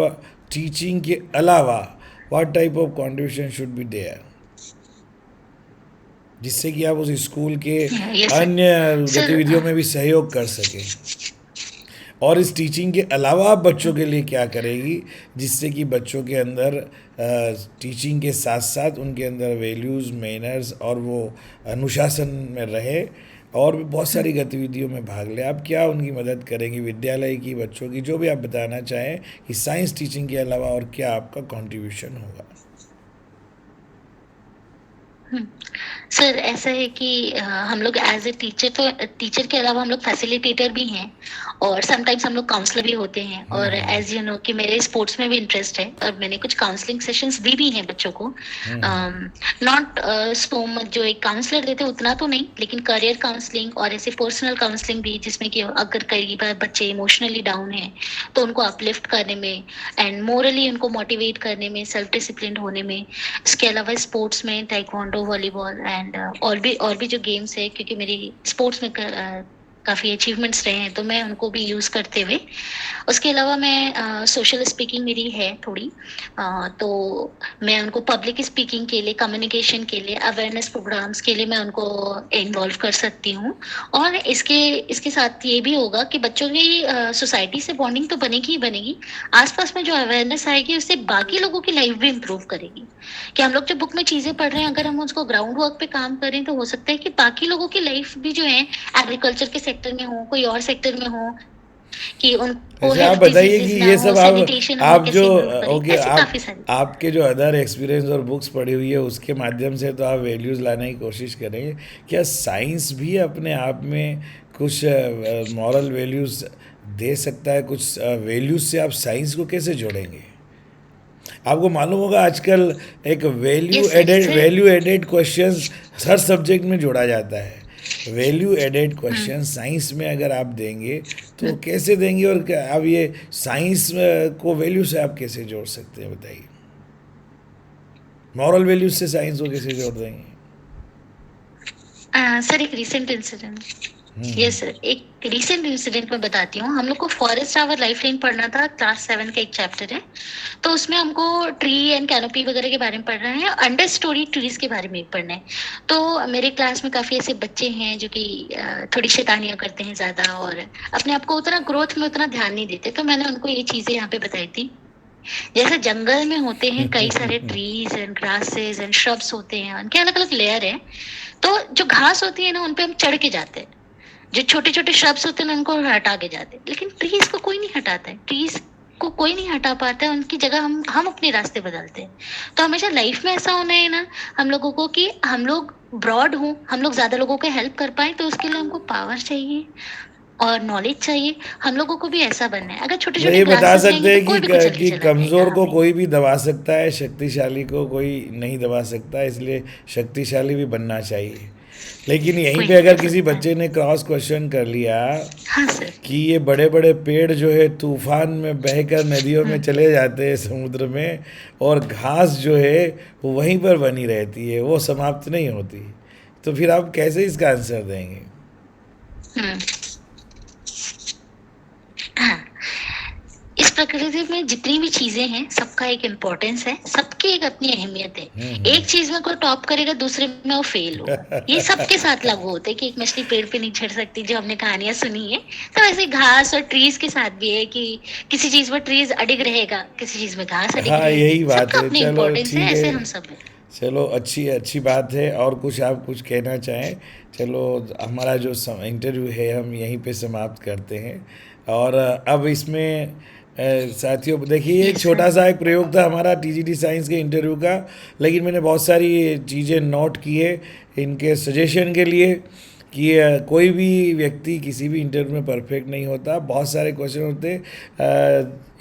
टीचिंग के अलावा what type of contribution should be there, जिससे कि आप उस स्कूल के ये अन्य सर गतिविधियों में भी सहयोग कर सकें? और इस टीचिंग के अलावा आप बच्चों के लिए क्या करेगी जिससे कि बच्चों के अंदर टीचिंग के साथ साथ उनके अंदर वैल्यूज़, मैनर्स और वो अनुशासन में रहे और भी बहुत सारी गतिविधियों में भाग ले? आप क्या उनकी मदद करेंगी, विद्यालय की, बच्चों की, जो भी आप बताना चाहें कि साइंस टीचिंग के अलावा और क्या आपका कंट्रीब्यूशन होगा? सर ऐसा है कि हम लोग एज ए टीचर, तो टीचर के अलावा हम लोग फैसिलिटेटर भी हैं, और समटाइम्स हम लोग काउंसलर भी होते हैं, और एज यू नो कि मेरे स्पोर्ट्स में भी इंटरेस्ट है और मैंने कुछ काउंसलिंग सेशंस दी भी हैं बच्चों को। नॉट सो मच जो एक काउंसलर देते उतना तो नहीं, लेकिन करियर काउंसलिंग और ऐसे पर्सनल काउंसलिंग भी, जिसमें कि अगर कई बार बच्चे इमोशनली डाउन हैं तो उनको अपलिफ्ट करने में एंड मोरली उनको मोटिवेट करने में, सेल्फ डिसिप्लिन होने में। इसके अलावा स्पोर्ट्स में ताइक्वांडो, वॉलीबॉल एंड और भी जो गेम्स है, क्योंकि मेरी स्पोर्ट्स में काफी अचीवमेंट्स रहे हैं तो मैं उनको भी यूज करते हुए। उसके अलावा मैं सोशल स्पीकिंग मेरी है थोड़ी, तो मैं उनको पब्लिक स्पीकिंग के लिए, कम्युनिकेशन के लिए, अवेयरनेस प्रोग्राम्स के लिए मैं उनको इन्वॉल्व कर सकती हूँ। और इसके इसके साथ ये भी होगा कि बच्चों की सोसाइटी से बॉन्डिंग तो बनेगी ही बनेगी, आसपास में जो अवेयरनेस आएगी उससे बाकी लोगों की लाइफ भी इम्प्रूव करेगी। कि हम लोग जो बुक में चीजें पढ़ रहे हैं, अगर हम उसको ग्राउंड वर्क पे काम करें तो हो सकता है कि बाकी लोगों की लाइफ भी जो है, एग्रीकल्चर के सेक्टर में हो, कोई और सेक्टर में हो, कि उनको अच्छा आप हेल्थ बताइए कि डिजीजेस ना ये हो, सब सैनिटेशन हम आप लोग जो कैसे इम्प्रूव करें, ओके, ऐसे आप काफी सारी। आपके जो अदर एक्सपीरियंस और बुक्स पढ़ी हुई है उसके माध्यम से तो आप वैल्यूज़ लाने की कोशिश करेंगे। क्या साइंस भी अपने आप में कुछ मॉरल वैल्यूज़ दे सकता है? कुछ वैल्यूज़ से आप साइंस को कैसे जोड़ेंगे? आपको मालूम होगा आजकल एक यस सर फिर वैल्यू एडेड क्वेश्चंस हर सब्जेक्ट में जोड़ा जाता है। वैल्यू एडेड क्वेश्चन साइंस में अगर आप देंगे तो कैसे देंगे, और क्या आप ये साइंस को वैल्यू से आप कैसे जोड़ सकते हैं बताइए? मॉरल वैल्यूज से साइंस को कैसे जोड़ देंगे? सर एक रीसेंट इंसिडेंट, यस सर एक रीसेंट इंसिडेंट मैं बताती हूँ। हम लोग को फॉरेस्ट आवर लाइफलाइन पढ़ना था, क्लास 7 का एक चैप्टर है। तो उसमें हमको ट्री एंड कैनोपी वगैरह के बारे में पढ़ना है, अंडर स्टोरी ट्रीज के बारे में पढ़ना है। तो मेरे क्लास में काफी ऐसे बच्चे हैं जो कि थोड़ी शैतानियां करते हैं ज्यादा, और अपने आप को उतना ग्रोथ में उतना ध्यान नहीं देते। तो मैंने उनको ये चीजें यहाँ पे बताई थी। जैसे जंगल में होते हैं कई सारे trees and grasses and shrubs होते हैं, उनके अलग अलग लेयर है। तो जो घास होती है ना उन पे हम चढ़ के जाते हैं, जो छोटे छोटे श्रब्स होते हैं ना उनको हटा के जाते हैं, लेकिन ट्रीज को कोई नहीं हटाता है, ट्रीज को कोई नहीं हटा पाता है, उनकी जगह हम अपने रास्ते बदलते हैं। तो हमेशा लाइफ में ऐसा होना है ना हम लोगों को कि हम लोग ब्रॉड हों, हम लोग ज्यादा लोगों को हेल्प कर पाए, तो उसके लिए हमको पावर चाहिए और नॉलेज चाहिए। हम लोगों को भी ऐसा बनना है। अगर छोटे मतलब छोटे ये बता ग्रासेस सकते रहेंगे हैं तो कोई भी कुचल के कि चला कमज़ोर जाएगा को हमें। कोई भी दबा सकता है, शक्तिशाली को कोई नहीं दबा सकता, इसलिए शक्तिशाली भी बनना चाहिए। लेकिन यहीं कोई पे नहीं अगर कर किसी सकता है। बच्चे ने क्रॉस क्वेश्चन कर लिया हाँ सर। कि ये बड़े बड़े पेड़ जो है तूफान में बहकर नदियों में हम्म चले जाते हैं समुद्र में, और घास जो है वो वहीं पर बनी रहती है, वो समाप्त नहीं होती, तो फिर आप कैसे इसका आंसर देंगे? हम्म हाँ, इस प्रकृति में जितनी भी चीजें हैं सबका एक इम्पोर्टेंस है, सबकी एक अपनी अहमियत है। एक चीज में कोई टॉप करेगा दूसरे में वो फेल होगा, ये सबके साथ लागू होता है कि एक मछली पेड़ पे नहीं चढ़ सकती, जो हमने कहानियां सुनी है। तो वैसे घास और ट्रीज के साथ भी है कि किसी चीज में ट्रीज अडिग रहेगा, किसी चीज में घास अडिग हाँ रहेगी, यही बात सबका है। अपनी चलो इम्पोर्टेंस है, ठीक ऐसे है, हम सब है। चलो अच्छी अच्छी बात है। और कुछ आप कुछ कहना चाहें? चलो हमारा जो इंटरव्यू है हम यहीं पे समाप्त करते हैं। और अब इसमें साथियों देखिए, ये एक यस सर। छोटा सा एक प्रयोग था हमारा टीजीटी साइंस के इंटरव्यू का, लेकिन मैंने बहुत सारी चीज़ें नोट की है इनके सजेशन के लिए कि कोई भी व्यक्ति किसी भी इंटरव्यू में परफेक्ट नहीं होता, बहुत सारे क्वेश्चन होते।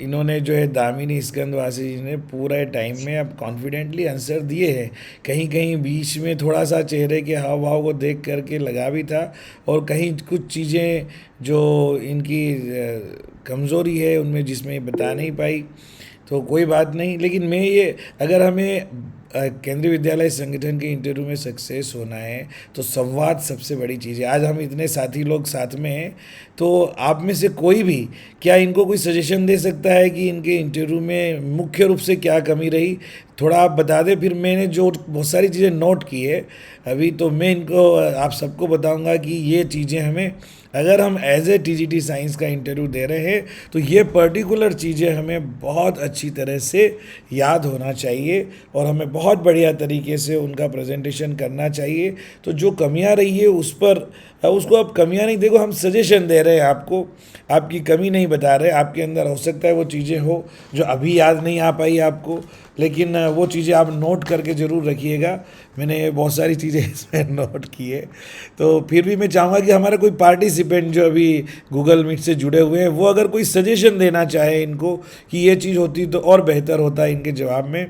इन्होंने जो है दामिनी स्कंदवासी जी ने पूरे टाइम में अब कॉन्फिडेंटली आंसर दिए हैं। कहीं कहीं बीच में थोड़ा सा चेहरे के हाव भाव को देख करके लगा भी था, और कहीं कुछ चीज़ें जो इनकी कमज़ोरी है उनमें जिसमें बता नहीं पाई, तो कोई बात नहीं। लेकिन मैं ये, अगर हमें केंद्रीय विद्यालय संगठन के इंटरव्यू में सक्सेस होना है तो संवाद सबसे बड़ी चीज़ है। आज हम इतने साथी लोग साथ में हैं, तो आप में से कोई भी क्या इनको कोई सजेशन दे सकता है कि इनके इंटरव्यू में मुख्य रूप से क्या कमी रही? थोड़ा आप बता दें, फिर मैंने जो बहुत सारी चीज़ें नोट की है अभी, तो मैं इनको आप सबको बताऊंगा कि ये चीज़ें हमें, अगर हम एज ए टीजीटी साइंस का इंटरव्यू दे रहे हैं तो ये पर्टिकुलर चीज़ें हमें बहुत अच्छी तरह से याद होना चाहिए, और हमें बहुत बढ़िया तरीके से उनका प्रेजेंटेशन करना चाहिए। तो जो कमियां रही है उस पर, उसको आप कमियां नहीं देखो, हम सजेशन दे रहे हैं आपको, आपकी कमी नहीं बता रहे। आपके अंदर हो सकता है वो चीज़ें हो जो अभी याद नहीं आ पाई आपको, लेकिन वो चीज़ें आप नोट करके ज़रूर रखिएगा। मैंने बहुत सारी चीज़ें इसमें नोट की है। तो फिर भी मैं चाहूँगा कि हमारा कोई पार्टिसिपेंट जो अभी गूगल मीट से जुड़े हुए हैं, वो अगर कोई सजेशन देना चाहे इनको कि ये चीज़ होती तो और बेहतर होता है इनके जवाब में,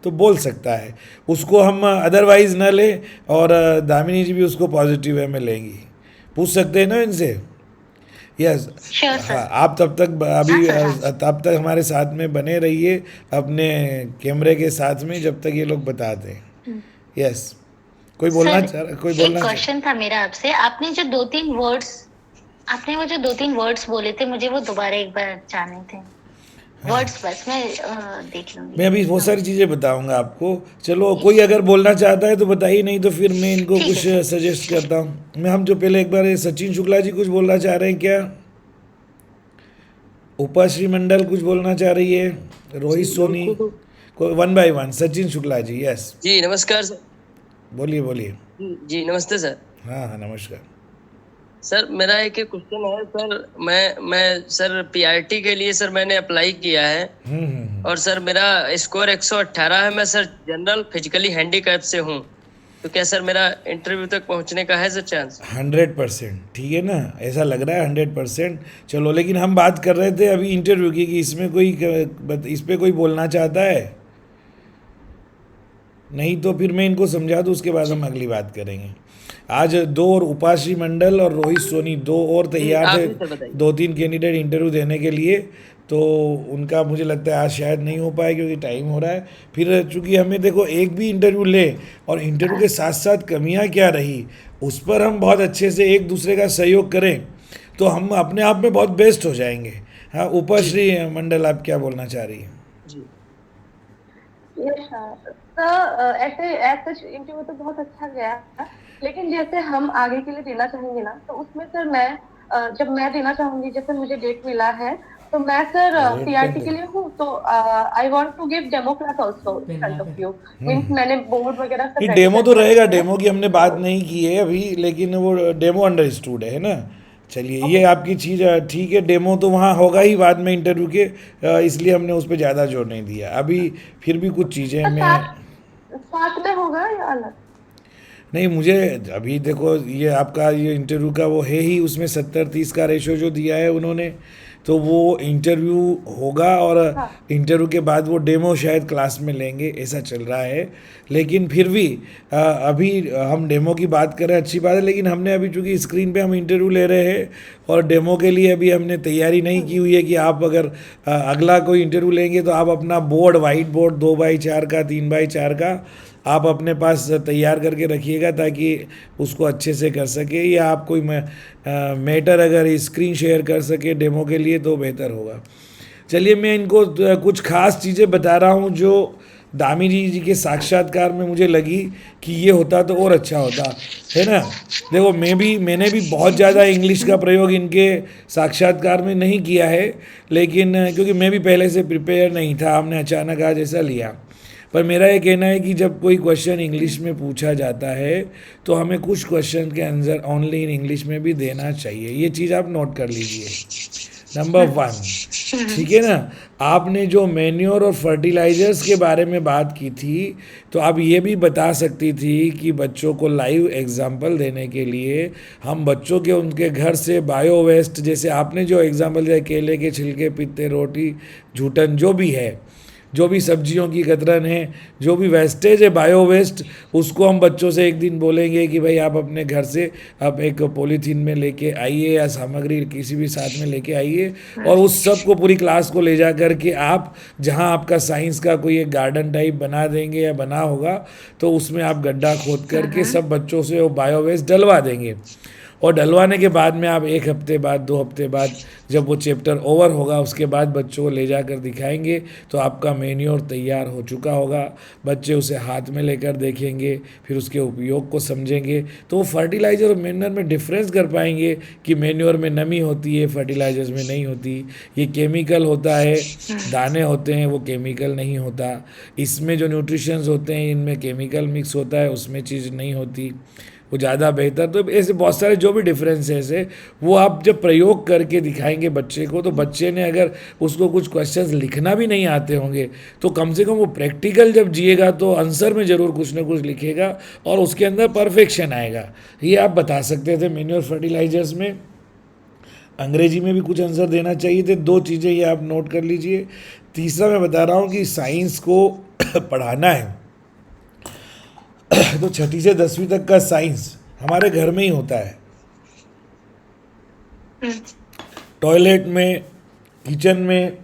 तो बोल सकता है। उसको हम अदरवाइज़ न लें, और दामिनी जी भी उसको पॉजिटिव वे में लेंगी। पूछ सकते हैं ना इनसे? यस। श्योर हाँ, सर। आप तब तक हाँ अभी सर हाँ। तब तक हमारे साथ में बने रहिए अपने कैमरे के साथ में, जब तक ये लोग बताते हैं। हम्म। यस। कोई बोलना सर चाह रहा, कोई एक बोलना चाह? क्वेश्चन था मेरा आपसे, आपने वो जो दो तीन वर्ड्स बोले थे, मुझे वो दोबारा एक बार जानने थे। वर्ड्स बस मैं देख लूंगी। मैं अभी बहुत हाँ सारी चीज़ें बताऊंगा आपको। चलो कोई अगर बोलना चाहता है तो बताइए, नहीं तो फिर मैं इनको ठीक कुछ है सर। सजेस्ट करता हूँ। मैं हम जो पहले एक बार ये सचिन शुक्ला जी कुछ बोलना चाह रहे हैं क्या? उपाश्री मंडल कुछ बोलना चाह रही है? रोहित जी सोनी? बिल्कुल। कोई one by one. Sachin Shukla ji, yes, जी नमस्कार सर। बोलिए बोलिए। जी नमस्ते सर। हाँ हाँ नमस्कार। सर मेरा एक क्वेश्चन है सर। मैं सर पीआरटी के लिए सर मैंने अप्लाई किया है, और सर मेरा स्कोर 118 है। मैं सर जनरल फिजिकली हैंडीकैप से हूँ, तो क्या सर मेरा इंटरव्यू तक पहुँचने का है सर चांस? 100%, ठीक है ना? ऐसा लग रहा है 100%। चलो, लेकिन हम बात कर रहे थे अभी इंटरव्यू की कि इसमें कोई इस पे कोई बोलना चाहता है? नहीं तो फिर मैं इनको समझा दूँ, उसके बाद हम अगली बात करेंगे। आज दो और उपाश्री मंडल और रोहित सोनी दो और तैयार आप थे ही सर बताइए। 2-3 कैंडिडेट इंटरव्यू देने के लिए, तो उनका मुझे लगता है आज शायद नहीं हो पाए क्योंकि टाइम हो रहा है। फिर चूंकि हमें देखो एक भी इंटरव्यू ले और इंटरव्यू के साथ साथ कमियां क्या रही उस पर हम बहुत अच्छे से एक दूसरे का सहयोग करें तो हम अपने आप में बहुत बेस्ट हो जाएंगे। हाँ, उपाश्री मंडल आप क्या बोलना चाह रही हैं? जी यस सर, ऐसे ऐसा इंटरव्यू तो बहुत अच्छा गया, लेकिन जैसे हम आगे के लिए देना चाहेंगे ना, तो उसमें सर मैं जब मैं देना चाहूंगी, जैसे मुझे डेट मिला है, तो मैं सर Great, पीआरटी thank के you. लिए हूँ, तो I want to give demo class also in front of you. Means मैंने बोर्ड वगैरह सब नहीं, ready डेमो तो करके रहेगा, रखे हैं। डेमो की हमने बात नहीं की है अभी, लेकिन वो डेमो अंडरस्टूड है ना। चलिए, ये आपकी चीज़ ठीक है, डेमो तो वहाँ होगा ही बाद में इंटरव्यू के, इसलिए हमने उस पर ज़्यादा जोर नहीं दिया अभी। फिर भी कुछ चीज़ें तो मैं साथ में होगा या अलग? नहीं, मुझे अभी देखो ये आपका ये इंटरव्यू का वो है ही, उसमें 70-30 का रेशो जो दिया है उन्होंने, तो वो इंटरव्यू होगा और हाँ इंटरव्यू के बाद वो डेमो शायद क्लास में लेंगे, ऐसा चल रहा है। लेकिन फिर भी अभी हम डेमो की बात करें अच्छी बात है, लेकिन हमने अभी चूंकि स्क्रीन पे हम इंटरव्यू ले रहे हैं और डेमो के लिए अभी हमने तैयारी नहीं की हुई है कि आप अगर अगला कोई इंटरव्यू लेंगे तो आप अपना बोर्ड, वाइट बोर्ड 2x4 का 3x4 का आप अपने पास तैयार करके रखिएगा ताकि उसको अच्छे से कर सके, या आप कोई मैटर अगर स्क्रीन शेयर कर सके डेमो के लिए तो बेहतर होगा। चलिए, मैं इनको कुछ खास चीज़ें बता रहा हूँ जो दामी जी के साक्षात्कार में मुझे लगी कि ये होता तो और अच्छा होता है ना। देखो, मैंने भी बहुत ज़्यादा इंग्लिश का प्रयोग इनके साक्षात्कार में नहीं किया है, लेकिन क्योंकि मैं भी पहले से प्रिपेयर नहीं था, हमने अचानक आज ऐसा लिया। पर मेरा ये कहना है कि जब कोई क्वेश्चन इंग्लिश में पूछा जाता है तो हमें कुछ क्वेश्चन के आंसर ओनली इन इंग्लिश में भी देना चाहिए, ये चीज़ आप नोट कर लीजिए। नंबर 1, ठीक है ना। आपने जो मैन्योर और फर्टिलाइजर्स के बारे में बात की थी, तो आप ये भी बता सकती थी कि बच्चों को लाइव एग्जाम्पल देने के लिए हम बच्चों के उनके घर से बायो वेस्ट, जैसे आपने जो एग्जाम्पल दिया केले के छिलके, पित्ते, रोटी, जूठन, जो भी है, जो भी सब्जियों की कतरन है, जो भी वेस्टेज है बायो वेस्ट, उसको हम बच्चों से एक दिन बोलेंगे कि भाई आप अपने घर से आप एक पॉलीथीन में लेके आइए या सामग्री किसी भी साथ में लेके आइए और उस सब को पूरी क्लास को ले जा कर के आप जहां आपका साइंस का कोई एक गार्डन टाइप बना देंगे या बना होगा तो उसमें आप गड्ढा खोद करके सब बच्चों से वो बायो वेस्ट डलवा देंगे। और डलवाने के बाद में आप 1 हफ्ते बाद, 2 हफ्ते बाद, जब वो चैप्टर ओवर होगा उसके बाद बच्चों को ले जाकर दिखाएंगे तो आपका मेन्योर तैयार हो चुका होगा। बच्चे उसे हाथ में लेकर देखेंगे, फिर उसके उपयोग को समझेंगे, तो वो फर्टिलाइज़र और मेन्योर में डिफरेंस कर पाएंगे कि मेन्योर में नमी होती है, फर्टिलाइजर्स में नहीं होती। ये केमिकल होता है, दाने होते हैं, वो केमिकल नहीं होता। इसमें जो न्यूट्रिशंस होते हैं इनमें केमिकल मिक्स होता है, उसमें चीज़ नहीं होती, वो ज़्यादा बेहतर। तो ऐसे बहुत सारे जो भी डिफरेंसेस है वो आप जब प्रयोग करके दिखाएंगे बच्चे को, तो बच्चे ने अगर उसको कुछ क्वेश्चंस लिखना भी नहीं आते होंगे तो कम से कम वो प्रैक्टिकल जब जिएगा तो आंसर में ज़रूर कुछ ना कुछ लिखेगा और उसके अंदर परफेक्शन आएगा। ये आप बता सकते थे मैन्योर फर्टिलाइजर्स में। अंग्रेजी में भी कुछ आंसर देना चाहिए थे। 2 चीज़ें ये आप नोट कर लीजिए। तीसरा मैं बता रहा हूँ कि साइंस को पढ़ाना है तो 6ठी से 10वीं तक का साइंस हमारे घर में ही होता है, टॉयलेट में, किचन में,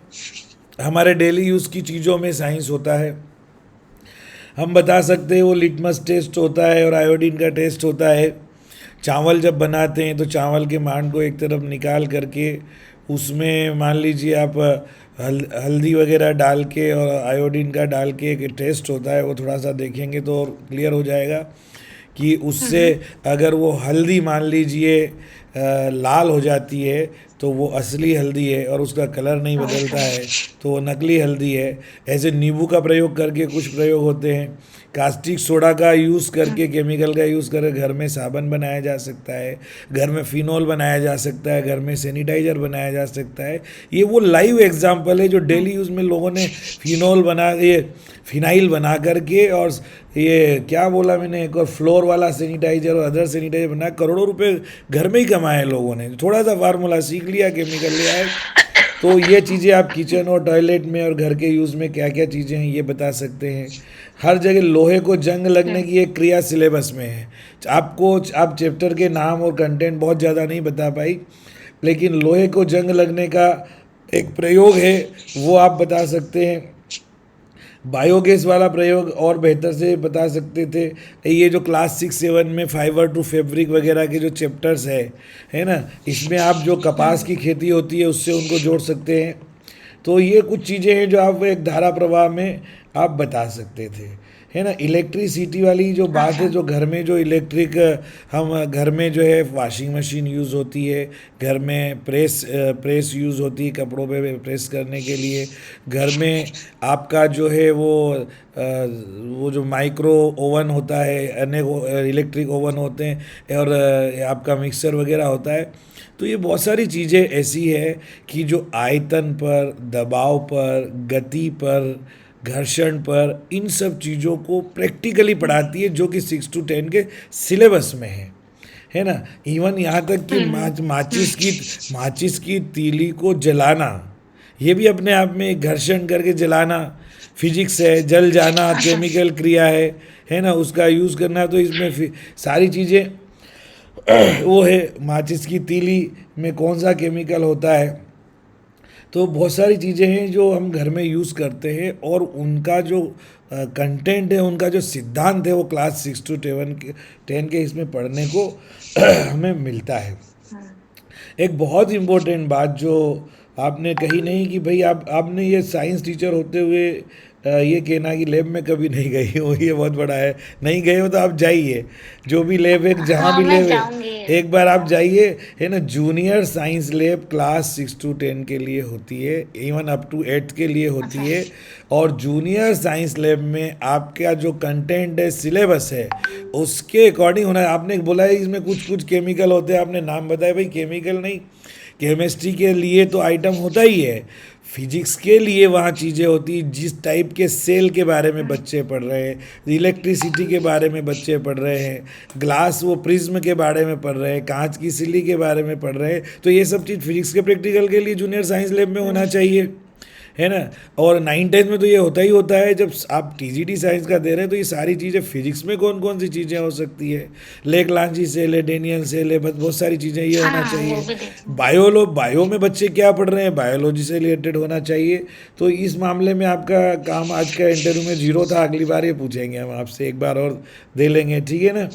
हमारे डेली यूज़ की चीज़ों में साइंस होता है। हम बता सकते हैं वो लिटमस टेस्ट होता है और आयोडीन का टेस्ट होता है। चावल जब बनाते हैं तो चावल के मांड को एक तरफ निकाल करके उसमें मान लीजिए आप हल्दी वगैरह डाल के और आयोडीन का डाल के एक टेस्ट होता है, वो थोड़ा सा देखेंगे तो और क्लियर हो जाएगा कि उससे अगर वो हल्दी मान लीजिए लाल हो जाती है तो वो असली हल्दी है और उसका कलर नहीं बदलता है तो वो नकली हल्दी है। ऐसे नींबू का प्रयोग करके कुछ प्रयोग होते हैं। कास्टिक सोडा का यूज़ करके, केमिकल का यूज़ करके घर में साबुन बनाया जा सकता है, घर में फिनॉल बनाया जा सकता है, घर में सैनिटाइज़र बनाया जा सकता है। ये वो लाइव एग्जांपल है जो डेली यूज़ में लोगों ने फिनाइल बना करके और ये क्या बोला मैंने, एक और फ्लोर वाला सैनिटाइज़र और अदर सैनिटाइज़र बना, करोड़ों रुपए घर में ही कमाए लोगों ने। थोड़ा सा फार्मूला सीख लिया, केमिकल ले आए। तो ये चीज़ें आप किचन और टॉयलेट में और घर के यूज़ में क्या क्या चीज़ें हैं ये बता सकते हैं। हर जगह लोहे को जंग लगने की एक क्रिया सिलेबस में है। आप चैप्टर के नाम और कंटेंट बहुत ज़्यादा नहीं बता पाई, लेकिन लोहे को जंग लगने का एक प्रयोग है वो आप बता सकते हैं। बायोगैस वाला प्रयोग और बेहतर से बता सकते थे। ये जो क्लास 6-7 में फाइबर टू फैब्रिक वगैरह के जो चैप्टर्स है ना, इसमें आप जो कपास की खेती होती है उससे उनको जोड़ सकते हैं। तो ये कुछ चीज़ें हैं जो आप एक धारा प्रवाह में आप बता सकते थे, है ना। इलेक्ट्रिसिटी वाली जो बात है, जो घर में जो इलेक्ट्रिक हम घर में जो है वॉशिंग मशीन यूज़ होती है, घर में प्रेस यूज़ होती है कपड़ों पे प्रेस करने के लिए, घर में आपका जो है वो जो माइक्रो ओवन होता है, अनेक इलेक्ट्रिक ओवन होते हैं, और आपका मिक्सर वगैरह होता है। तो ये बहुत सारी चीज़ें ऐसी है कि जो आयतन पर, दबाव पर, गति पर, घर्षण पर, इन सब चीज़ों को प्रैक्टिकली पढ़ाती है, जो कि 6 to 10 के सिलेबस में है ना। इवन यहाँ तक कि माचिस की तीली को जलाना, ये भी अपने आप में एक घर्षण करके जलाना फिजिक्स है। जल जाना केमिकल क्रिया है ना, उसका यूज़ करना। तो इसमें सारी चीज़ें वो है, माचिस की तीली में कौन सा केमिकल होता है। तो बहुत सारी चीज़ें हैं जो हम घर में यूज़ करते हैं, और उनका जो कंटेंट है, उनका जो सिद्धांत है, वो क्लास 6 to 10 के इसमें पढ़ने को हमें मिलता है। एक बहुत इम्पोर्टेंट बात जो आपने कही नहीं कि भाई आपने ये साइंस टीचर होते हुए ये कहना कि लैब में कभी नहीं गई हो, ये बहुत बड़ा है। नहीं गए हो तो आप जाइए, जो भी लैब है, जहाँ भी लैब है, एक बार आप जाइए, है ना। Junior science lab class 6 to 10 के लिए होती है, इवन अप टू 8th के लिए होती है। और जूनियर साइंस लैब में आपका जो कंटेंट है, सिलेबस है, उसके अकॉर्डिंग होना है। आपने बोला है इसमें कुछ केमिकल होते हैं, आपने नाम बताया, भाई केमिकल नहीं, केमिस्ट्री के लिए तो आइटम होता ही है, फिजिक्स के लिए वहाँ चीज़ें होती, जिस टाइप के सेल के बारे में बच्चे पढ़ रहे हैं, इलेक्ट्रिसिटी के बारे में बच्चे पढ़ रहे हैं, ग्लास वो प्रिज्म के बारे में पढ़ रहे हैं, कांच की सिल्ली के बारे में पढ़ रहे हैं। तो ये सब चीज़ फिजिक्स के प्रैक्टिकल के लिए जूनियर साइंस लैब में होना चाहिए, है ना। और 9-10 में तो ये होता ही होता है। जब आप टीजीटी साइंस का दे रहे हैं तो ये सारी चीज़ें, फिजिक्स में कौन कौन सी चीज़ें हो सकती है, लेक-लांजी सेल है, डेनियल सेल है, बहुत सारी चीज़ें ये होना चाहिए। बायो में बच्चे क्या पढ़ रहे हैं, बायोलॉजी से रिलेटेड होना चाहिए। तो इस मामले में आपका काम आज का इंटरव्यू में 0 था, अगली बार ये पूछेंगे हम आपसे, एक बार और दे लेंगे, ठीक है ना।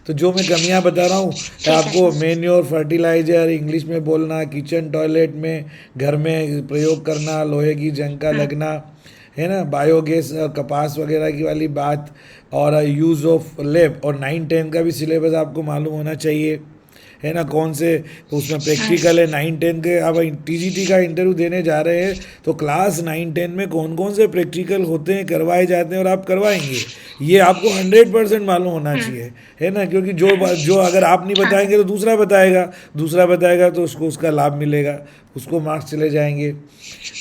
तो जो मैं कमियाँ बता रहा हूँ आपको, मैन्योर, फर्टिलाइजर, इंग्लिश में बोलना, किचन टॉयलेट में घर में प्रयोग करना, लोहे की जंग का लगना, है ना, बायोगैस, कपास वगैरह की वाली बात, और यूज़ ऑफ लैब, और 9-10 का भी सिलेबस आपको मालूम होना चाहिए, है ना। कौन से उसमें प्रैक्टिकल है 9-10 के। अब टीजीटी का इंटरव्यू देने जा रहे हैं तो क्लास 9-10 में कौन कौन से प्रैक्टिकल होते हैं, करवाए जाते हैं, और आप करवाएंगे, ये आपको 100% मालूम होना चाहिए, है ना। क्योंकि जो अगर आप नहीं बताएंगे तो दूसरा बताएगा तो उसको उसका लाभ मिलेगा, उसको मार्क्स चले जाएंगे।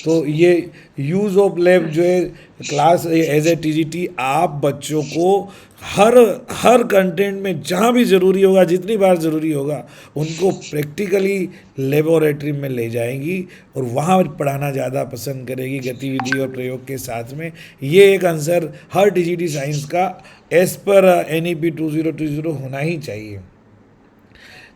तो ये यूज़ ऑफ लैब जो है क्लास एज ए टीजीटी, आप बच्चों को हर कंटेंट में जहाँ भी ज़रूरी होगा, जितनी बार ज़रूरी होगा, उनको प्रैक्टिकली लेबोरेटरी में ले जाएंगी और वहाँ पढ़ाना ज़्यादा पसंद करेगी, गतिविधि और प्रयोग के साथ में। ये एक आंसर हर टीजीटी साइंस का एज पर NEP 2020 होना ही चाहिए।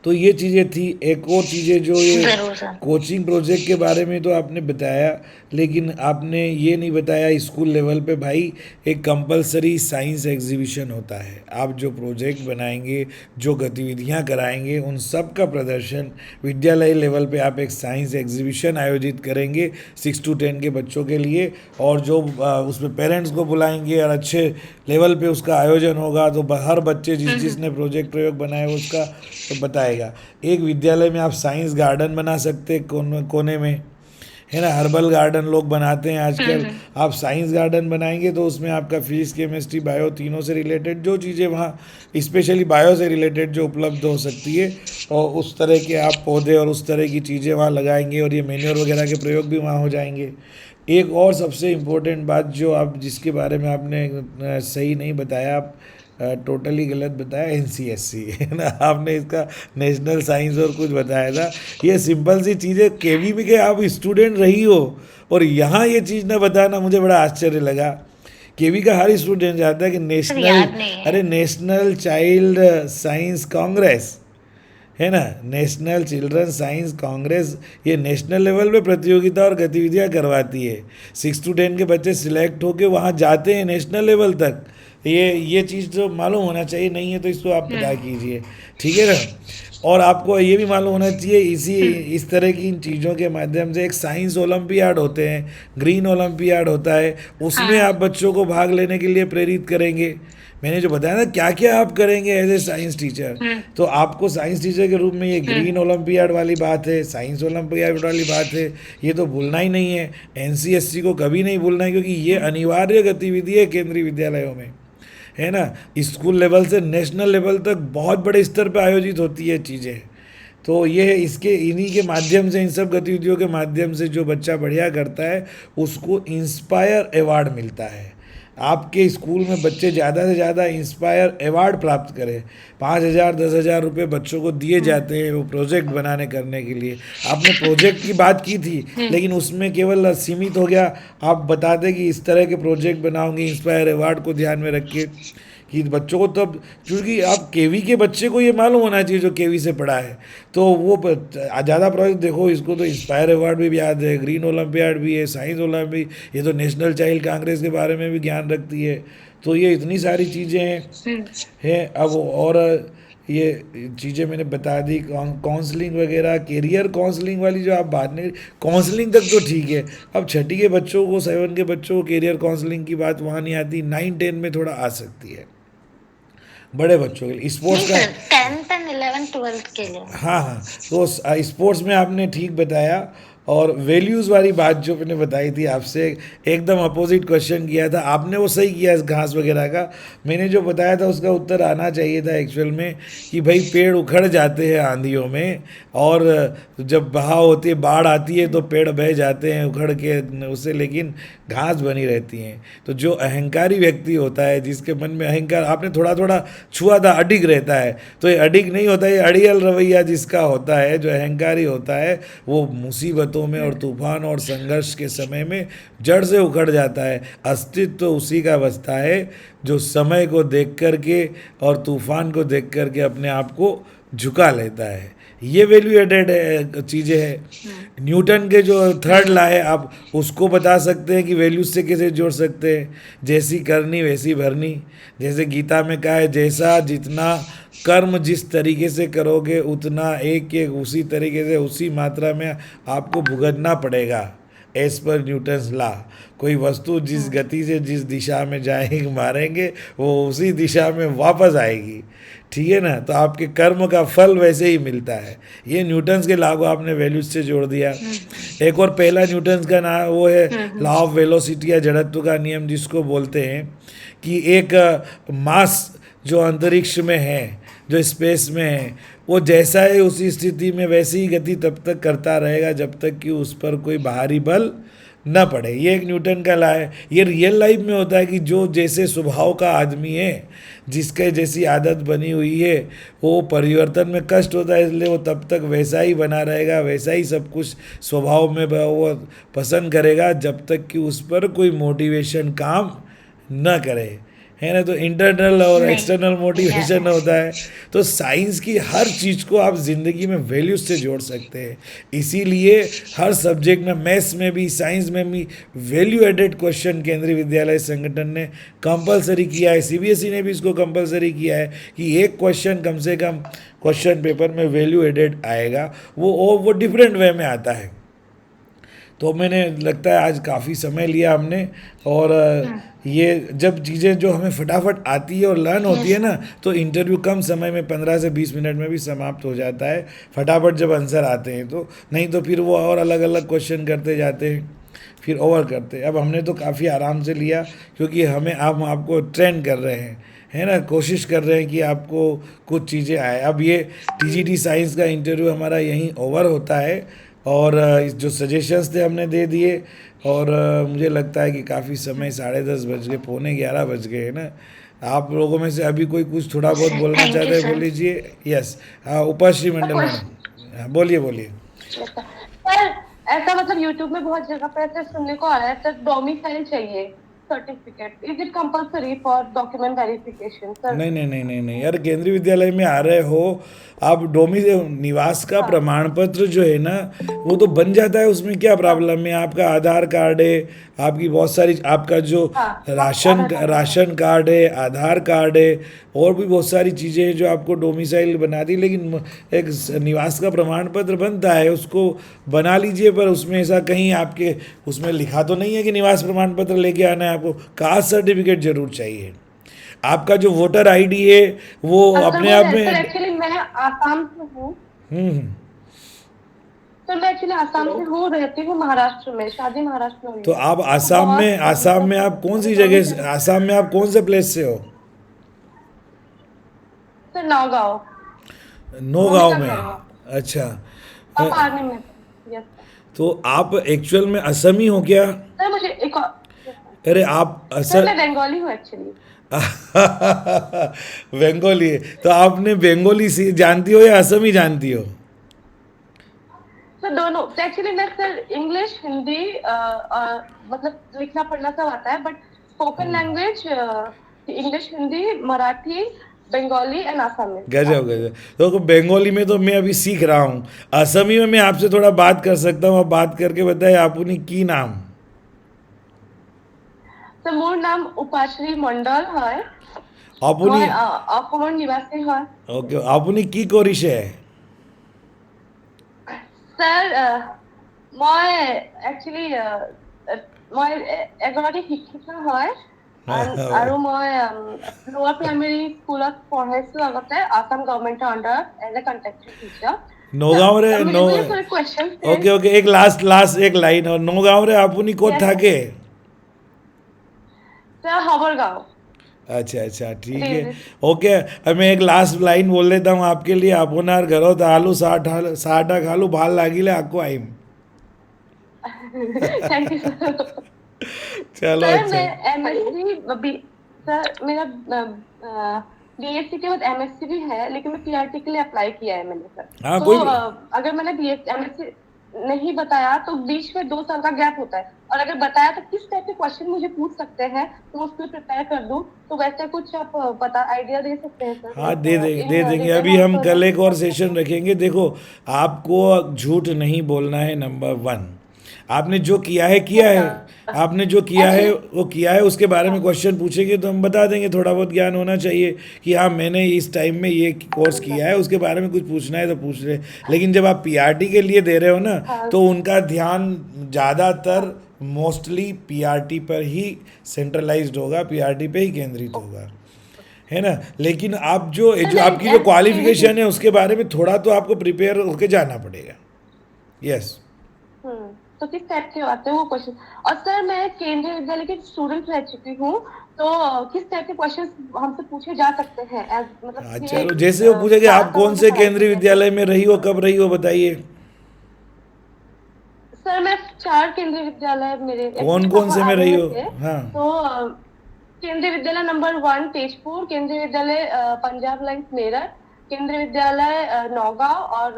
तो ये चीज़ें थी। एक और चीज़ें जो ये कोचिंग प्रोजेक्ट के बारे में तो आपने बताया, लेकिन आपने ये नहीं बताया स्कूल लेवल पे भाई एक कंपलसरी साइंस एग्जीबिशन होता है। आप जो प्रोजेक्ट बनाएंगे, जो गतिविधियां कराएंगे, उन सब का प्रदर्शन विद्यालय लेवल पे आप एक साइंस एग्जीबिशन आयोजित करेंगे 6 to 10 के बच्चों के लिए, और जो उसमें पेरेंट्स को बुलाएंगे और अच्छे लेवल पे उसका आयोजन होगा। तो हर बच्चे जिसने प्रोजेक्ट प्रयोग बनाया उसका तो बताएगा। एक विद्यालय में आप साइंस गार्डन बना सकते हैं कोने में, है ना। हर्बल गार्डन लोग बनाते हैं आजकल, आप साइंस गार्डन बनाएंगे तो उसमें आपका फिजिक्स, केमिस्ट्री, बायो तीनों से रिलेटेड जो चीज़ें वहाँ, स्पेशली बायो से रिलेटेड जो उपलब्ध हो सकती है, और उस तरह के आप पौधे और उस तरह की चीज़ें वहाँ लगाएंगे, और ये मैन्योर वगैरह के प्रयोग भी वहाँ हो जाएंगे। एक और सबसे इम्पोर्टेंट बात जो आप जिसके बारे में आपने सही नहीं बताया, आप टोटली गलत बताया, NCSC, है ना। आपने इसका नेशनल साइंस और कुछ बताया था। ये सिंपल सी चीज़ें, केवी में के आप स्टूडेंट रही हो और यहाँ ये चीज़ ना बताना, मुझे बड़ा आश्चर्य लगा केवी का हर स्टूडेंट जानता है कि सर नेशनल, याद नहीं है। अरे नेशनल चाइल्ड साइंस कांग्रेस है ना, नेशनल चिल्ड्रन साइंस कांग्रेस, ये नेशनल लेवल पे प्रतियोगिता और गतिविधियां करवाती है। 6 to 10 के बच्चे सिलेक्ट होके वहाँ जाते हैं नेशनल लेवल तक। ये चीज़ तो मालूम होना चाहिए, नहीं है तो इसको आप पता कीजिए, ठीक है ना। और आपको ये भी मालूम होना चाहिए, इस तरह की इन चीज़ों के माध्यम से एक साइंस ओलंपियाड होते हैं, ग्रीन ओलंपियाड होता है, उसमें हाँ। आप बच्चों को भाग लेने के लिए प्रेरित करेंगे। मैंने जो बताया ना क्या क्या आप करेंगे एज ए साइंस टीचर, तो आपको साइंस टीचर के रूप में ये ग्रीन ओलंपियाड वाली बात है, साइंस ओलंपियाड वाली बात है, ये तो भूलना ही नहीं है। एनसीएससी को कभी नहीं भूलना है, क्योंकि ये अनिवार्य गतिविधि है केंद्रीय विद्यालयों में, है ना। स्कूल लेवल से नेशनल लेवल तक बहुत बड़े स्तर पर आयोजित होती है चीज़ें। तो ये इसके इन्हीं के माध्यम से, इन सब गतिविधियों के माध्यम से जो बच्चा बढ़िया करता है उसको इंस्पायर अवार्ड मिलता है। आपके स्कूल में बच्चे ज़्यादा से ज़्यादा इंस्पायर अवार्ड प्राप्त करें, 5,000 10,000 रुपये बच्चों को दिए जाते हैं वो प्रोजेक्ट बनाने करने के लिए। आपने प्रोजेक्ट की बात की थी, लेकिन उसमें केवल सीमित हो गया। आप बता दें कि इस तरह के प्रोजेक्ट बनाओगे, इंस्पायर अवार्ड को ध्यान में रख के, कि बच्चों को तब, क्योंकि आप केवी के बच्चे को ये मालूम होना चाहिए जो केवी से पढ़ा है, तो वो ज़्यादा प्रोजेक्ट देखो। इसको तो इंस्पायर अवार्ड भी याद है, ग्रीन ओलंपियाड भी है, साइंस ओलंपियाड, ये तो नेशनल चाइल्ड कांग्रेस के बारे में भी ज्ञान रखती है। तो ये इतनी सारी चीज़ें हैं। अब और ये चीज़ें मैंने बता दी, काउंसलिंग वगैरह, कैरियर काउंसलिंग वाली जो आप बात नहीं, काउंसलिंग तक तो ठीक है। अब छठी के बच्चों को, 7 के बच्चों को कैरियर काउंसलिंग की बात वहाँ नहीं आती, 9 10 में थोड़ा आ सकती है बड़े बच्चों के लिए। स्पोर्ट्स का 10th and 11th 12th के लिए। हाँ हाँ, तो स्पोर्ट्स में आपने ठीक बताया। और वैल्यूज़ वाली बात जो मैंने बताई थी आपसे, एकदम अपोजिट क्वेश्चन किया था आपने, वो सही किया इस घास वगैरह का। मैंने जो बताया था उसका उत्तर आना चाहिए था एक्चुअल में, कि भाई पेड़ उखड़ जाते हैं आंधियों में, और जब बहाव होती है, बाढ़ आती है तो पेड़ बह जाते हैं उखड़ के उससे, लेकिन घास बनी रहती हैं। तो जो अहंकारी व्यक्ति होता है, जिसके मन में अहंकार, आपने थोड़ा थोड़ा छुआ था, अडिग रहता है, तो ये अडिग नहीं होता, ये अड़ियल रवैया जिसका होता है, जो अहंकारी होता है, वो मुसीबतों में और तूफान और संघर्ष के समय में जड़ से उखड़ जाता है। अस्तित्व तो उसी का बचता है जो समय को देख कर के और तूफान को देख कर के अपने आप को झुका लेता है। ये वैल्यू एडेड चीज़ें हैं। न्यूटन के जो थर्ड लॉ है, आप उसको बता सकते हैं कि वैल्यूज से कैसे जोड़ सकते हैं। जैसी करनी वैसी भरनी, जैसे गीता में कहा है, जैसा जितना कर्म जिस तरीके से करोगे उतना एक एक उसी तरीके से उसी मात्रा में आपको भुगतना पड़ेगा, एज पर न्यूटन्स लॉ। कोई वस्तु जिस गति से जिस दिशा में जाएगी मारेंगे, वो उसी दिशा में वापस आएगी, ठीक है ना। तो आपके कर्म का फल वैसे ही मिलता है। ये न्यूटन्स के लॉ को आपने वैल्यूज से जोड़ दिया। एक और पहला न्यूटन्स का नाम वो है लॉ ऑफ वेलोसिटी या जड़त्व का नियम, जिसको बोलते हैं कि एक मास जो अंतरिक्ष में है, जो स्पेस में है, वो जैसा है उसी स्थिति में वैसी ही गति तब तक करता रहेगा जब तक कि उस पर कोई बाहरी बल न पड़े। ये एक न्यूटन का लॉ है। ये रियल लाइफ में होता है कि जो जैसे स्वभाव का आदमी है, जिसके जैसी आदत बनी हुई है, वो परिवर्तन में कष्ट होता है, इसलिए वो तब तक वैसा ही बना रहेगा, वैसा ही सब कुछ स्वभाव में वो पसंद करेगा जब तक कि उस पर कोई मोटिवेशन काम न करे, है ना। तो इंटरनल और एक्सटर्नल मोटिवेशन होता है। तो साइंस की हर चीज़ को आप ज़िंदगी में वैल्यूज से जोड़ सकते हैं। इसीलिए हर सब्जेक्ट में, मैथ्स में भी, साइंस में भी वैल्यू एडेड क्वेश्चन केंद्रीय विद्यालय संगठन ने कंपलसरी किया है। सीबीएसई ने भी इसको कंपलसरी किया है कि एक क्वेश्चन कम से कम क्वेश्चन पेपर में वैल्यू एडेड आएगा, वो डिफरेंट वे में आता है। तो मैंने लगता है आज काफ़ी समय लिया हमने, और ये जब चीज़ें जो हमें फटाफट आती है और लर्न होती है ना, तो इंटरव्यू कम समय में 15 से 20 मिनट में भी समाप्त हो जाता है, फटाफट जब आंसर आते हैं तो। नहीं तो फिर वो और अलग अलग क्वेश्चन करते जाते हैं, फिर ओवर करते हैं। अब हमने तो काफ़ी आराम से लिया, क्योंकि हम आपको ट्रेन कर रहे हैं, है ना, कोशिश कर रहे हैं कि आपको कुछ चीज़ें आए। अब ये टीजीटी साइंस का इंटरव्यू हमारा यहीं ओवर होता है, और जो सजेशंस थे हमने दे दिए, और मुझे लगता है कि काफ़ी समय 10:30 बज गए, 11:45 बज गए, है ना। आप लोगों में से अभी कोई कुछ थोड़ा बहुत बोलना Thank you, चाहते हैं, sir. बोल लीजिए। यस, उपाश्री मंडल मैडम, हाँ, बोलिए बोलिए। पर ऐसा मतलब यूट्यूब में बहुत जगह पे ऐसा सुनने को आ रहा है, सर डोमिसाइल चाहिए, certificate. Is it compulsory for document verification, sir? नहीं नहीं नहीं नहीं नहीं यार, केंद्रीय विद्यालय में आ रहे हो आप, डोमी निवास का हाँ। प्रमाण पत्र जो है ना वो तो बन जाता है, उसमें क्या प्रॉब्लम है? आपका आधार कार्ड है, आपकी बहुत सारी, आपका जो हाँ, राशन आधार कार्ड। राशन कार्ड है, आधार कार्ड है, और भी बहुत सारी चीज़ें हैं जो आपको डोमिसाइल बनाती, लेकिन एक निवास का प्रमाण पत्र बनता है, उसको बना लीजिए। पर उसमें ऐसा कहीं आपके उसमें लिखा तो नहीं है कि निवास प्रमाण पत्र लेके आना है, आपको कास्ट सर्टिफिकेट जरूर चाहिए। आपका जो वोटर आईडी है वो सर अपने वो आप है, सर में। एक्चुअली मैं आसाम से हूँ। हम्म। सर मैं एक्चुअली आसाम से हूँ, रहती हूँ महाराष्ट्र में, शादी महाराष्ट्र में हुई तो है। आप तो आसाम बहुत में, आसाम में आप कौन सी जगह से, आसाम में आप कौन से प्लेस से हो? सर नौगांव, नौ मम्मी गांव का में? घर है वहाँ पे। अच्छा। पापा आर्मी में थे। Yes sir. तो आप एक्चुअल में असमी हो क्या? सर मुझे एक और, yes, sir। अरे आप सर मैं बंगाली हूँ एक्चुअली। बंगाली है तो आपने बंगाली से जानती हो या असमी जानती हो? सर दोनों एक्चुअली मैं सर इंग्लिश हिंदी मतलब लिखना पढ़ना सब आता है, but spoken language English Hindi Marathi Bengali and आसामी। गजब गजब। तो बंगाली में तो मैं अभी सीख रहा हूँ, असमी में मैं आपसे थोड़ा बात कर सकता हूँ, आप बात करके बताए आपने की नाम? सर मोर नाम उपाश्री मंडल है। আপনি मैं অসমৰ নিবাসী হয়। ওকে, আপনি কি কৰিছে? স্যার মই একচুয়ালি মই এগৰাকী শিক্ষিকা হয় আৰু মই লোৱাৰ প্ৰাইমেৰী স্কুলত পঢ়াইছো আগতে আসাম গভৰ্ণমেণ্টৰ আণ্ডাৰত এজ এ কন্ট্ৰেক্টৰ টিচাৰ। নগাঁও রে मुझे मुझे थोड़े क्वेश्चन थे। ওকে ওকে, এক লাস্ট এক লাইন, और নগাঁও রে আপনি কোথ Yes, থাকে? सर हबरगांव। अच्छा अच्छा ठीक जी, है। जी। ओके, अब मैं एक लास्ट लाइन बोल देता हूँ आपके लिए। আপনার ঘৰত আলু চাহটা খালু ভাল লাগিলে আকৌ আহিম। Thank you sir. चलो सर अच्छा। मैं एमएससी सर मेरा बीएससी के बाद एमएससी भी है, लेकिन मैं पीआरटी के लिए अप्लाई किया है मैंने सर। हाँ, तो कोई अगर मैंने एमएससी नहीं बताया तो बीच में 2 साल का गैप होता है, और अगर बताया तो किस टाइप के क्वेश्चन मुझे पूछ सकते हैं तो उसके लिए प्रिपेयर कर दूं, तो वैसे कुछ आप बता आइडिया दे सकते हैं सर? हाँ दे देंगे इन दे देंगे। रिटर्न अभी हम आंसर कल एक और बहुत सेशन रखेंगे। देखो, आपको झूठ नहीं बोलना है, नंबर 1। आपने जो किया है किया है, आपने जो किया है वो किया है, उसके बारे में क्वेश्चन पूछेंगे तो हम बता देंगे। थोड़ा बहुत ज्ञान होना चाहिए कि हाँ मैंने इस टाइम में ये कोर्स किया है, उसके बारे में कुछ पूछना है तो पूछ रहे। लेकिन जब आप पीआरटी के लिए दे रहे हो ना, तो उनका ध्यान ज़्यादातर मोस्टली पीआरटी पर ही सेंट्रलाइज्ड होगा, पीआरटी पे ही केंद्रित होगा, है ना। लेकिन आप जो आपकी जो क्वालिफिकेशन है उसके बारे में थोड़ा तो आपको प्रिपेयर होके जाना पड़ेगा। यस। तो किस टाइप के आते हैं वो क्वेश्चन? और सर मैं केंद्रीय विद्यालय की स्टूडेंट रह चुकी हूँ, तो किस टाइप के क्वेश्चन हमसे पूछे जा सकते हैं? मतलब हाँ कि चलो, जैसे वो पूछेंगे आप कौन से केंद्रीय विद्यालय में रही हो, कब रही हो, बताइए। सर मैं 4 केंद्रीय विद्यालय मेरे कौन कौन से में रही हो? हाँ तो केंद्रीय विद्यालय नंबर 1 तेजपुर, केंद्रीय विद्यालय पंजाब लाइन्स मेरठ, केंद्रीय विद्यालय नौगांव, और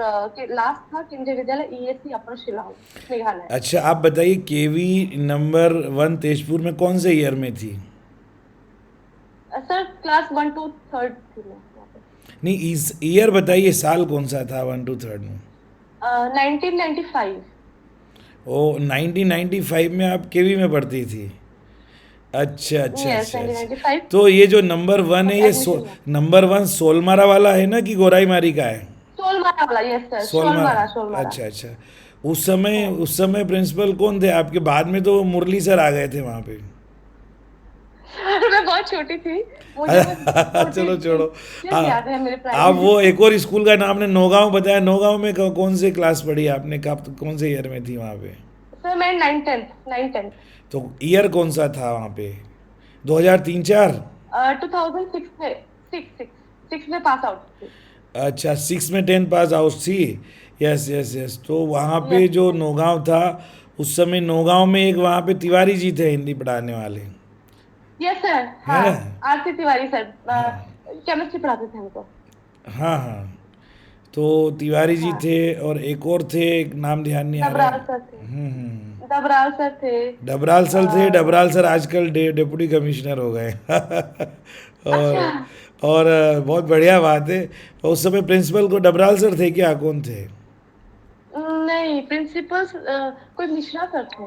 लास्ट था केंद्रीय विद्यालय ईएससी अपर शिलांग मेघालय। अच्छा, आप बताइए केवी नंबर 1 तेजपुर में कौन से ईयर में थी? सर क्लास 1 to 3 थी मैं वहाँ पे। नहीं, इस ईयर बताइए, साल कौन सा था 1 to 3 में? 1995। ओ 1995 में आप केवी में पढ़ती थी? अच्छा अच्छा Yes, अच्छा अच्छा। 1995। तो ये जो नंबर 1 है, ये Admission हुआ। नंबर 1 सोलमारा वाला है ना, कि गोराईमारी का है? शोलमारा वाला, यस सर, सोलमारा। शोलमारा। अच्छा अच्छा। उस समय प्रिंसिपल कौन थे आपके? बाद में तो मुरली सर आ गए थे वहाँ पे। मैं बहुत छोटी थी, मुझे चलो छोड़ो। हाँ, याद है मेरे आप प्राइमरी। वो एक और स्कूल का नाम ने नौगांव बताया, नौगांव में कौन से क्लास पढ़ी आपने, कब कौन से ईयर में थी वहाँ पे? सर मैं 9th। तो ईयर कौन सा था वहाँ पे? 2003-4? 2006 में 6 में पास आउट थी। अच्छा, 6 में 10 पास आउट थी। Yes yes yes. तो वहाँ पे जो नौगांव था, उस समय नौगांव में एक वहाँ पे तिवारी जी थे हिंदी पढ़ाने वाले। यस सर, हाँ, है ना? आरती तिवारी सर केमिस्ट्री पढ़ाते थे हमको। हाँ हाँ। तो तिवारी जी थे और एक और थे, एक नाम ध्यान नहीं आ रहा डबराल है। सर थे। हम्म। डबराल सर थे। डबराल सर थे, अ, डबराल सर आजकल डिप्टी कमिश्नर हो गए। अच्छा। और बहुत बढ़िया बात है। उस समय प्रिंसिपल को डबराल सर थे क्या, कौन थे? नहीं, प्रिंसिपल कोई मिश्रा सर थे।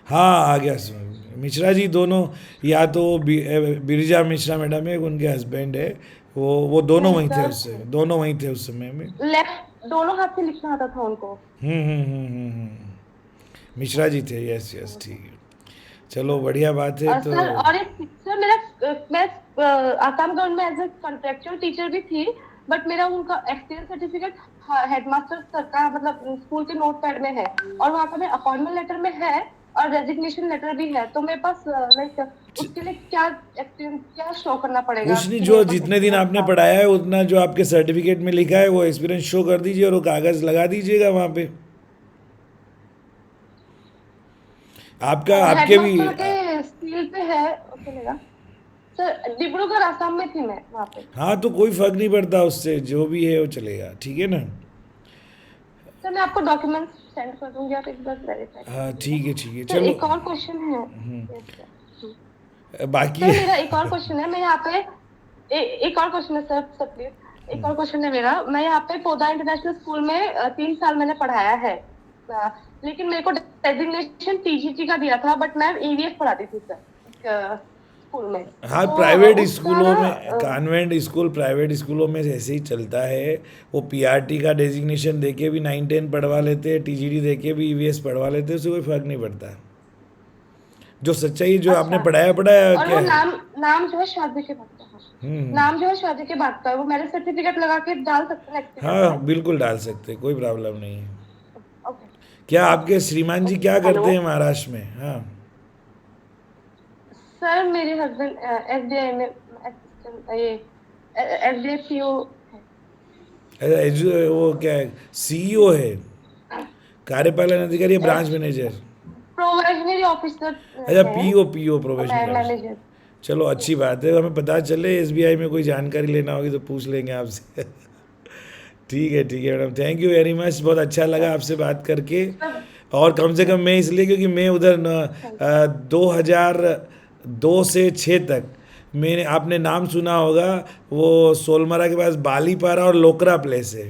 हाँ आ गया समझ, मिश्रा जी दोनों, या तो बिरजा मिश्रा मैडम है, उनके हस्बैंड है, वो दोनों नहीं वहीं थे सर उससे, थे। दोनों वहीं थे उस समय में। लेफ्ट दोनों हाथ से लिखना आता था उनको। मिश्रा जी थे, यस यस, ठीक है। चलो बढ़िया बात है तो। सर, और एक सर मेरा मैं आसाम गवर्नमेंट में एज ए कॉन्ट्रेक्चुअल टीचर भी थी, बट मेरा उनका एक्सपीरियंस सर्टिफिकेट हेडमास्टर सर का मतलब स्कूल के नोट पैड में है, और वहाँ का मेरा अपॉइंटमेंट लेटर में है, और रेजिग्नेशन लेटर भी है। तो मेरे पास लाइक उसके लिए क्या एक्सपीरियंस क्या शो करना पड़ेगा कुछ नहीं, कि जो मेरे पास जितने दिन एक्सपीरियंस आपने था। पढ़ाया है उतना जो आपके सर्टिफिकेट में लिखा है वो एक्सपीरियंस शो कर दीजिए, और वो कागज़ लगा दीजिएगा वहाँ पे। आपका आपके भी हेडमास्टर के सील पे है, चलेगा सर। डिब्रूगढ़ आसाम में थी मैं वहाँ पे। हाँ तो कोई फर्क नहीं पड़ता उससे, जो भी है वो चलेगा, ठीक है ना। सर मैं आपको डॉक्यूमेंट्स सेंड कर दूंगी, आप एक बार वेरीफाई कर हाँ लीजिएगा। ठीक है, सर चलो। एक और क्वेश्चन है। Yes, sir. बाकी सर मेरा एक और क्वेश्चन है, मैं यहाँ पे एक और क्वेश्चन है सर, सर प्लीज। एक और क्वेश्चन है मेरा, मैं यहाँ पे पौधा इंटरनेशनल स्कूल में 3 साल मैंने पढ़ाया है। अ, लेकिन मेरे को डेजिग्नेशन टीजीटी का दिया था, बट मैं ईवीएस पढ़ाती थी सर स्कूल में। हाँ, तो प्राइवेट उसका स्कूलों ना में, कॉन्वेंट स्कूल प्राइवेट स्कूलों में ऐसे ही चलता है। वो पीआरटी का डेजिग्नेशन देके भी 9-10 पढ़वा लेते हैं, टीजीटी देके भी ईवीएस पढ़वा लेते हैं, उससे कोई फर्क नहीं पड़ता। जो सच्चाई जो आपने अच्छा। पढ़ाया पढ़ाया और क्या वो है। नाम जो है शादी के बाद का है। हम्म। नाम जो है शादी के बाद का है, वो मैरिज सर्टिफिकेट लगा के डाल सकते हैं एक्सपीरियंस में। हाँ बिल्कुल डाल सकते हैं, कोई प्रॉब्लम नहीं है। ओके। क्या आपके श्रीमान जी क्या हेलो करते हैं महाराष्ट्र में? हाँ। सर, मेरे हस्बैंड एसबीआई में असिस्टेंट, ये एसबीआई सीओ है। वो क्या है, सीईओ है, कार्यपालन अधिकारी या ब्रांच मैनेजर? प्रोबेशनरी ऑफिसर अच्छा, है, पीओ, पीओ प्रोफेशनल। मैनेजर। चलो अच्छी बात है, हमें पता चले एसबीआई में कोई जानकारी लेना होगी तो पूछ लेंगे आपसे। ठीक है madam, thank you very much, बहुत अच्छा लगा आपसे बात करके। सब और कम से कम मैं इसलिए क्योंकि मैं उधर 2002 से 6 तक, मैंने, आपने नाम सुना होगा, वो सोलमरा के पास बालीपारा और लोकरा प्लेस है।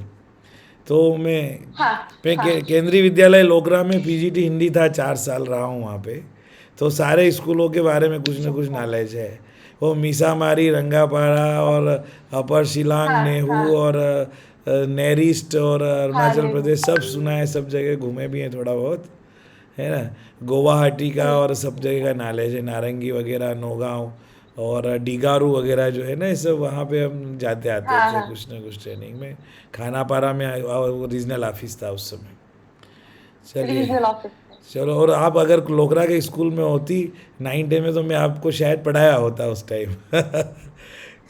तो हाँ मैं हाँ केंद्रीय विद्यालय लोकरा में पीजीटी हिंदी था, 4 साल रहा हूँ वहाँ पे। तो सारे स्कूलों के बारे में कुछ ना कुछ अच्छा। नॉलेज है। वो मीसामारी, रंगापारा और अपर शिलांग, हाँ हाँ नेहरू और नेरिस्ट और हाँ अरुणाचल नहीं प्रदेश सब सुना है, सब जगह घूमे भी हैं थोड़ा बहुत, है ना। गुवाहाटी का और सब जगह का नॉलेज है, नारंगी वगैरह, नौगांव और डिगारू वगैरह जो है ना, ये सब वहाँ पे हम जाते आते हाँ थे हाँ कुछ ना कुछ ट्रेनिंग में। खानापारा में वो रीजनल ऑफिस था उस समय। चलिए, रीजनल ऑफिस में। चलो। और आप अगर लोकरा के स्कूल में होती 9 डे में, तो मैं आपको शायद पढ़ाया होता उस टाइम।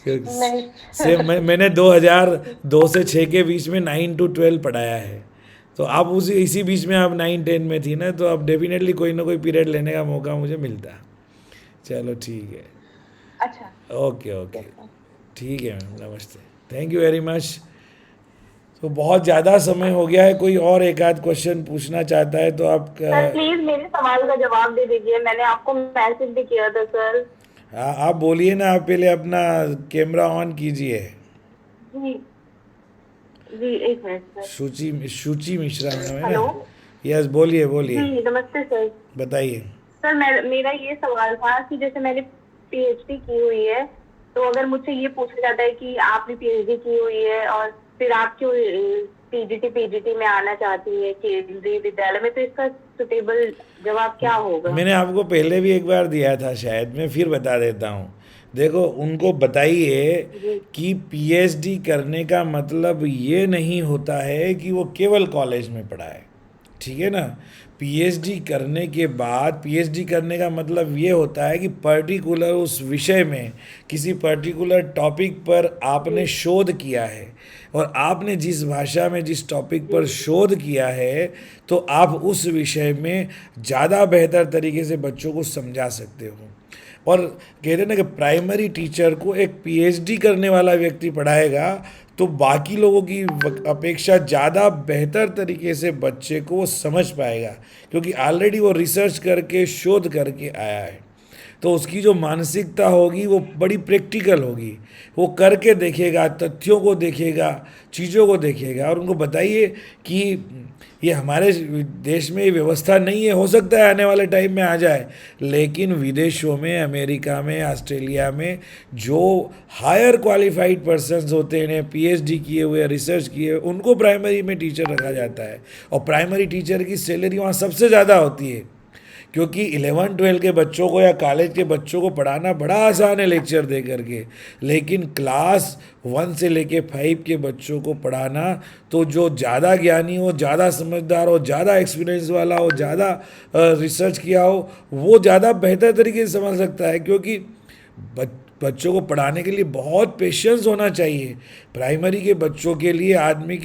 नहीं से मैंने 2002 से 6 के बीच में 9 to 12 पढ़ाया है। तो आप उसी इसी बीच में आप 9-10 में थी ना, तो अब डेफिनेटली कोई ना कोई पीरियड लेने का मौका मुझे मिलता। चलो ठीक है। अच्छा। Okay okay. Yes sir. ठीक है मैम, नमस्ते। Thank you very much. तो बहुत ज़्यादा समय हो गया है, कोई और एक आध क्वेश्चन पूछना चाहता है तो आप सर प्लीज मेरे सवाल का जवाब दे दीजिए, मैंने आपको मैसेज भी किया था सर। आप बोलिए ना, आप पहले अपना कैमरा ऑन कीजिए। जी जी, एक मिनट सर। शुचि मिश्रा मैडम है ना? हेलो। यस, बोलिए बोलिए, जी नमस्ते सर। बताइए। सर मेरा ये सवाल था कि जैसे मैंने पीएचडी की हुई है, तो अगर मुझसे ये पूछा जाता है कि आपने पीएचडी की हुई है और फिर आप क्यों पीजीटी में आना चाहती है केंद्रीय विद्यालय में, तो इसका सुटेबल जवाब क्या होगा? मैंने आपको पहले भी एक बार दिया था शायद, मैं फिर बता देता हूँ। देखो, उनको बताइए जी कि पीएचडी करने का मतलब ये नहीं होता है कि वो केवल कॉलेज में पढ़ाए, ठीक है ना। पीएचडी करने के बाद, पीएचडी करने का मतलब ये होता है कि पर्टिकुलर उस विषय में, किसी पर्टिकुलर टॉपिक पर आपने शोध किया है, और आपने जिस भाषा में जिस टॉपिक पर शोध किया है, तो आप उस विषय में ज़्यादा बेहतर तरीके से बच्चों को समझा सकते हो। और कहते हैं ना कि प्राइमरी टीचर को एक पीएचडी करने वाला व्यक्ति पढ़ाएगा तो बाकी लोगों की अपेक्षा ज़्यादा बेहतर तरीके से बच्चे को वो समझ पाएगा, क्योंकि ऑलरेडी वो रिसर्च करके शोध करके आया है। तो उसकी जो मानसिकता होगी वो बड़ी प्रैक्टिकल होगी, वो करके देखेगा, तथ्यों को देखेगा, चीज़ों को देखेगा। और उनको बताइए कि ये हमारे देश में ये व्यवस्था नहीं है, हो सकता है आने वाले टाइम में आ जाए, लेकिन विदेशों में, अमेरिका में, ऑस्ट्रेलिया में जो हायर क्वालिफाइड पर्सन्स होते हैं, पीएचडी किए हुए, रिसर्च किए हुए, उनको प्राइमरी में टीचर रखा जाता है। और प्राइमरी टीचर की सैलरी वहाँ सबसे ज़्यादा होती है, क्योंकि 11-12 के बच्चों को या कॉलेज के बच्चों को पढ़ाना बड़ा आसान है लेक्चर दे करके, लेकिन क्लास 1 से लेके 5 के बच्चों को पढ़ाना, तो जो ज़्यादा ज्ञानी हो, ज़्यादा समझदार हो, ज़्यादा एक्सपीरियंस वाला हो, ज़्यादा रिसर्च किया हो, वो ज़्यादा बेहतर तरीके से समझ सकता है। क्योंकि बच्चों को पढ़ाने के लिए बहुत पेशेंस होना चाहिए। प्राइमरी के बच्चों के लिए आदमी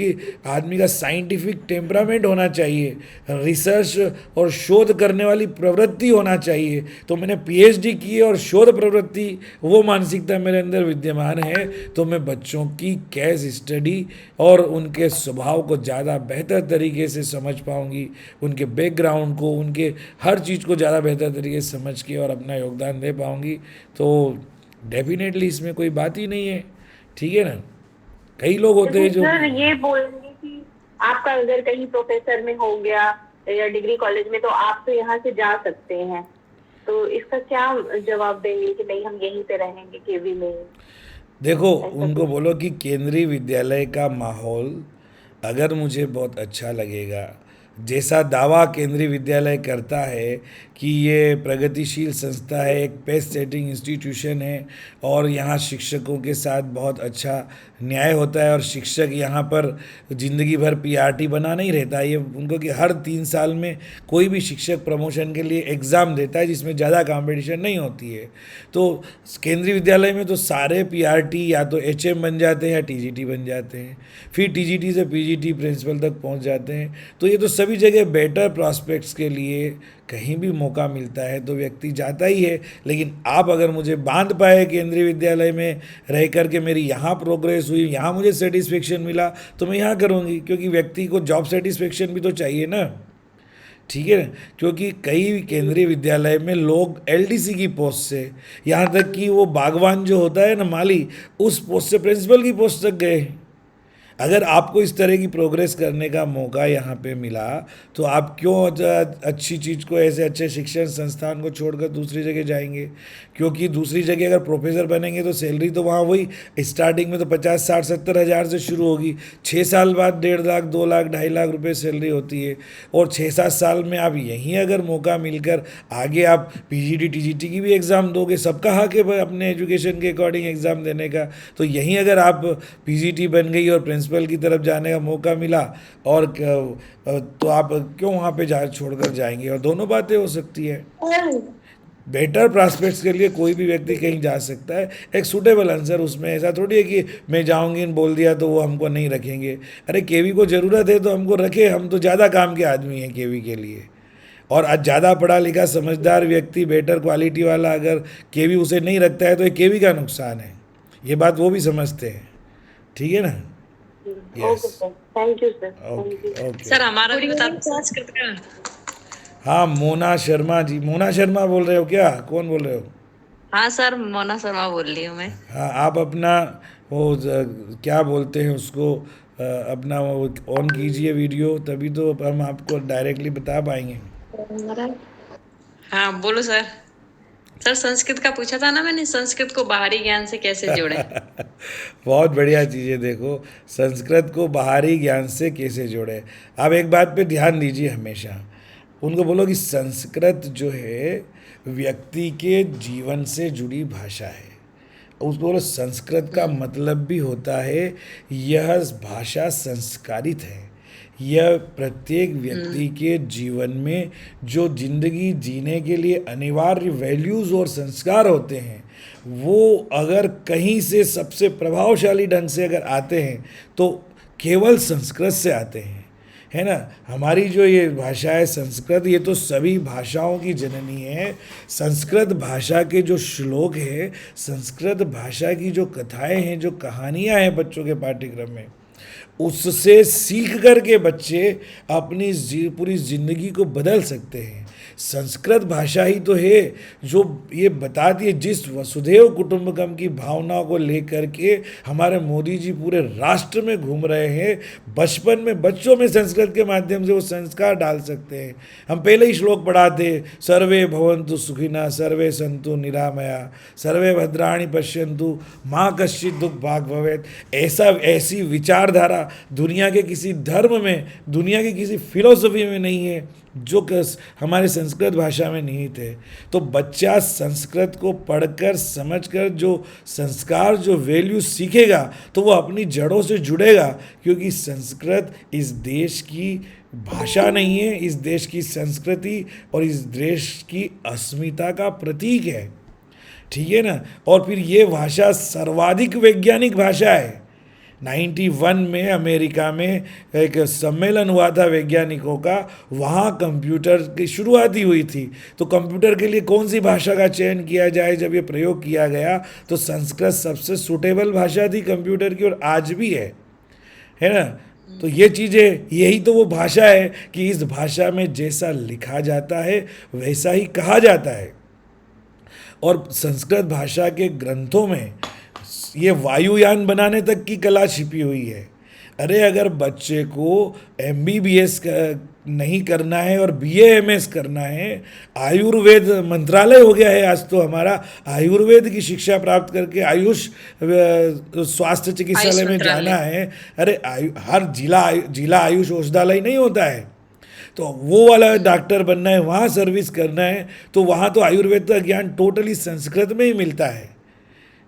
का साइंटिफिक टेम्परामेंट होना चाहिए, रिसर्च और शोध करने वाली प्रवृत्ति होना चाहिए। तो मैंने पीएचडी की और शोध प्रवृत्ति, वो मानसिकता मेरे अंदर विद्यमान है, तो मैं बच्चों की केस स्टडी और उनके स्वभाव को ज़्यादा बेहतर तरीके से समझ पाऊँगी, उनके बैकग्राउंड को, उनके हर चीज़ को ज़्यादा बेहतर तरीके से समझ के और अपना योगदान दे पाऊँगी। तो डेफिनेटली इसमें कोई बात ही नहीं है, ठीक है ना। कई लोग होते हैं जो सर ये बोलेंगे कि आपका अगर कहीं प्रोफेसर में हो गया या डिग्री कॉलेज में, तो आप तो यहाँ से जा सकते हैं, तो इसका क्या जवाब देंगे कि नहीं हम यहीं पे रहेंगे केवी में? देखो, उनको बोलो कि केंद्रीय विद्यालय का माहौल अगर मुझे बहुत अच्छा लगेगा, जैसा दावा केंद्रीय विद्यालय करता है कि ये प्रगतिशील संस्था है, एक पेस सेटिंग इंस्टीट्यूशन है और यहाँ शिक्षकों के साथ बहुत अच्छा न्याय होता है, और शिक्षक यहाँ पर ज़िंदगी भर पीआरटी बना नहीं रहता है। ये उनको कि हर 3 साल में कोई भी शिक्षक प्रमोशन के लिए एग्ज़ाम देता है, जिसमें ज़्यादा कंपटीशन नहीं होती है। तो केंद्रीय विद्यालय में तो सारे पीआरटी या तो एचएम बन जाते हैं या टीजीटी बन जाते हैं, फिर टीजीटी से पीजीटी प्रिंसिपल तक पहुँच जाते हैं। तो ये तो सभी जगह बेटर प्रॉस्पेक्ट्स के लिए कहीं भी मौका मिलता है तो व्यक्ति जाता ही है। लेकिन आप अगर मुझे बांध पाए केंद्रीय विद्यालय में रह कर के, मेरी यहाँ प्रोग्रेस हुई, यहाँ मुझे सेटिस्फेक्शन मिला, तो मैं यहाँ करूँगी, क्योंकि व्यक्ति को जॉब सेटिस्फेक्शन भी तो चाहिए ना, ठीक है। क्योंकि कई केंद्रीय विद्यालय में लोग एलडीसी की पोस्ट से, यहाँ तक कि वो बागवान जो होता है ना, माली, उस पोस्ट से प्रिंसिपल की पोस्ट तक गए। अगर आपको इस तरह की प्रोग्रेस करने का मौका यहाँ पे मिला, तो आप क्यों अच्छी चीज़ को, ऐसे अच्छे शिक्षण संस्थान को छोड़कर दूसरी जगह जाएंगे? क्योंकि दूसरी जगह अगर प्रोफेसर बनेंगे तो सैलरी तो वहाँ वही स्टार्टिंग में तो 50, 60, 70 हज़ार से शुरू होगी, 6 साल बाद 1.5 लाख, 2 लाख, 2.5 लाख रुपए सैलरी होती है। और 6-7 साल में आप यहीं अगर मौका मिलकर आगे आप पीजीटी टीजीटी की भी एग्ज़ाम दोगे, सबका हक है अपने एजुकेशन के अकॉर्डिंग एग्ज़ाम देने का। तो यहीं अगर आप पीजीटी बन गई और प्रिंसिपल की तरफ जाने का मौका मिला, और तो आप क्यों वहाँ पे जा छोड़कर जाएंगे? और दोनों बातें हो सकती है। बेटर प्रॉस्पेक्ट्स के लिए कोई भी व्यक्ति कहीं जा सकता है। एक सूटेबल आंसर उसमें ऐसा थोड़ी है कि मैं जाऊंगी बोल दिया तो वो हमको नहीं रखेंगे। अरे केवी को ज़रूरत है तो हमको रखे, हम तो ज़्यादा काम के आदमी हैं केवी के लिए। और आज ज़्यादा पढ़ा लिखा समझदार व्यक्ति, बेटर क्वालिटी वाला अगर केवी उसे नहीं रखता है तो ये केवी का नुकसान है। ये बात वो भी समझते हैं, ठीक है ना। Okay sir, thank you sir. Okay okay. Sir हमारा भी बता दो संस्कृत का। हाँ, मोना शर्मा जी, मोना शर्मा बोल रहे हो क्या? कौन बोल रहे हो? हाँ सर, मोना शर्मा बोल रही हूँ मैं। हाँ, आप अपना वो क्या बोलते हैं उसको, अपना वो ऑन कीजिए वीडियो, तभी तो हम आपको डायरेक्टली बता पाएंगे। हाँ बोलो सर। सर संस्कृत का पूछा था ना मैंने, संस्कृत को बाहरी ज्ञान से कैसे जोड़ें? बहुत बढ़िया चीज़ है। देखो, संस्कृत को बाहरी ज्ञान से कैसे जोड़े। आप एक बात पे ध्यान दीजिए हमेशा, उनको बोलो कि संस्कृत जो है व्यक्ति के जीवन से जुड़ी भाषा है। उसको बोलो संस्कृत का मतलब भी होता है यह भाषा संस्कारित है। यह प्रत्येक व्यक्ति के जीवन में जो जिंदगी जीने के लिए अनिवार्य वैल्यूज़ और संस्कार होते हैं, वो अगर कहीं से सबसे प्रभावशाली ढंग से अगर आते हैं तो केवल संस्कृत से आते हैं। है ना। हमारी जो ये भाषा है संस्कृत, ये तो सभी भाषाओं की जननी है। संस्कृत भाषा के जो श्लोक है, संस्कृत भाषा की जो कथाएं हैं, जो कहानियां हैं बच्चों के पाठ्यक्रम में, उससे सीख करके बच्चे अपनी पूरी ज़िंदगी को बदल सकते हैं। संस्कृत भाषा ही तो है जो ये बताती है, जिस वसुधैव कुटुंबकम की भावनाओं को लेकर के हमारे मोदी जी पूरे राष्ट्र में घूम रहे हैं। बचपन में बच्चों में संस्कृत के माध्यम से वो संस्कार डाल सकते हैं। हम पहले ही श्लोक पढ़ाते, सर्वे भवन्तु सुखिनः सर्वे सन्तु निरामया सर्वे भद्राणि पश्यन्तु माँ कश्चित् दुःख भाग् भवेत्। ऐसी विचारधारा दुनिया के किसी धर्म में, दुनिया की किसी फिलोसफी में नहीं है जो हमारे संस्कृत भाषा में निहित है। तो बच्चा संस्कृत को पढ़कर समझकर जो संस्कार, जो वैल्यू सीखेगा तो वो अपनी जड़ों से जुड़ेगा, क्योंकि संस्कृत इस देश की भाषा नहीं है, इस देश की संस्कृति और इस देश की अस्मिता का प्रतीक है। ठीक है ना। और फिर ये भाषा सर्वाधिक वैज्ञानिक भाषा है। 91 में अमेरिका में एक सम्मेलन हुआ था वैज्ञानिकों का, वहाँ कंप्यूटर की शुरुआत ही हुई थी। तो कंप्यूटर के लिए कौन सी भाषा का चयन किया जाए, जब ये प्रयोग किया गया तो संस्कृत सबसे सूटेबल भाषा थी कंप्यूटर की, और आज भी है ना। तो ये चीज़ें, यही तो वो भाषा है कि इस भाषा में जैसा लिखा जाता है वैसा ही कहा जाता है। और संस्कृत भाषा के ग्रंथों में ये वायुयान बनाने तक की कला छिपी हुई है। अरे अगर बच्चे को MBBS नहीं करना है और BAMS करना है, आयुर्वेद मंत्रालय हो गया है आज तो हमारा, आयुर्वेद की शिक्षा प्राप्त करके आयुष स्वास्थ्य चिकित्सालय में जाना है। अरे हर जिला आयुष औषधालय नहीं होता है, तो वो वाला डॉक्टर बनना है, वहाँ सर्विस करना है, तो वहाँ तो आयुर्वेद का ज्ञान टोटली संस्कृत में ही मिलता है।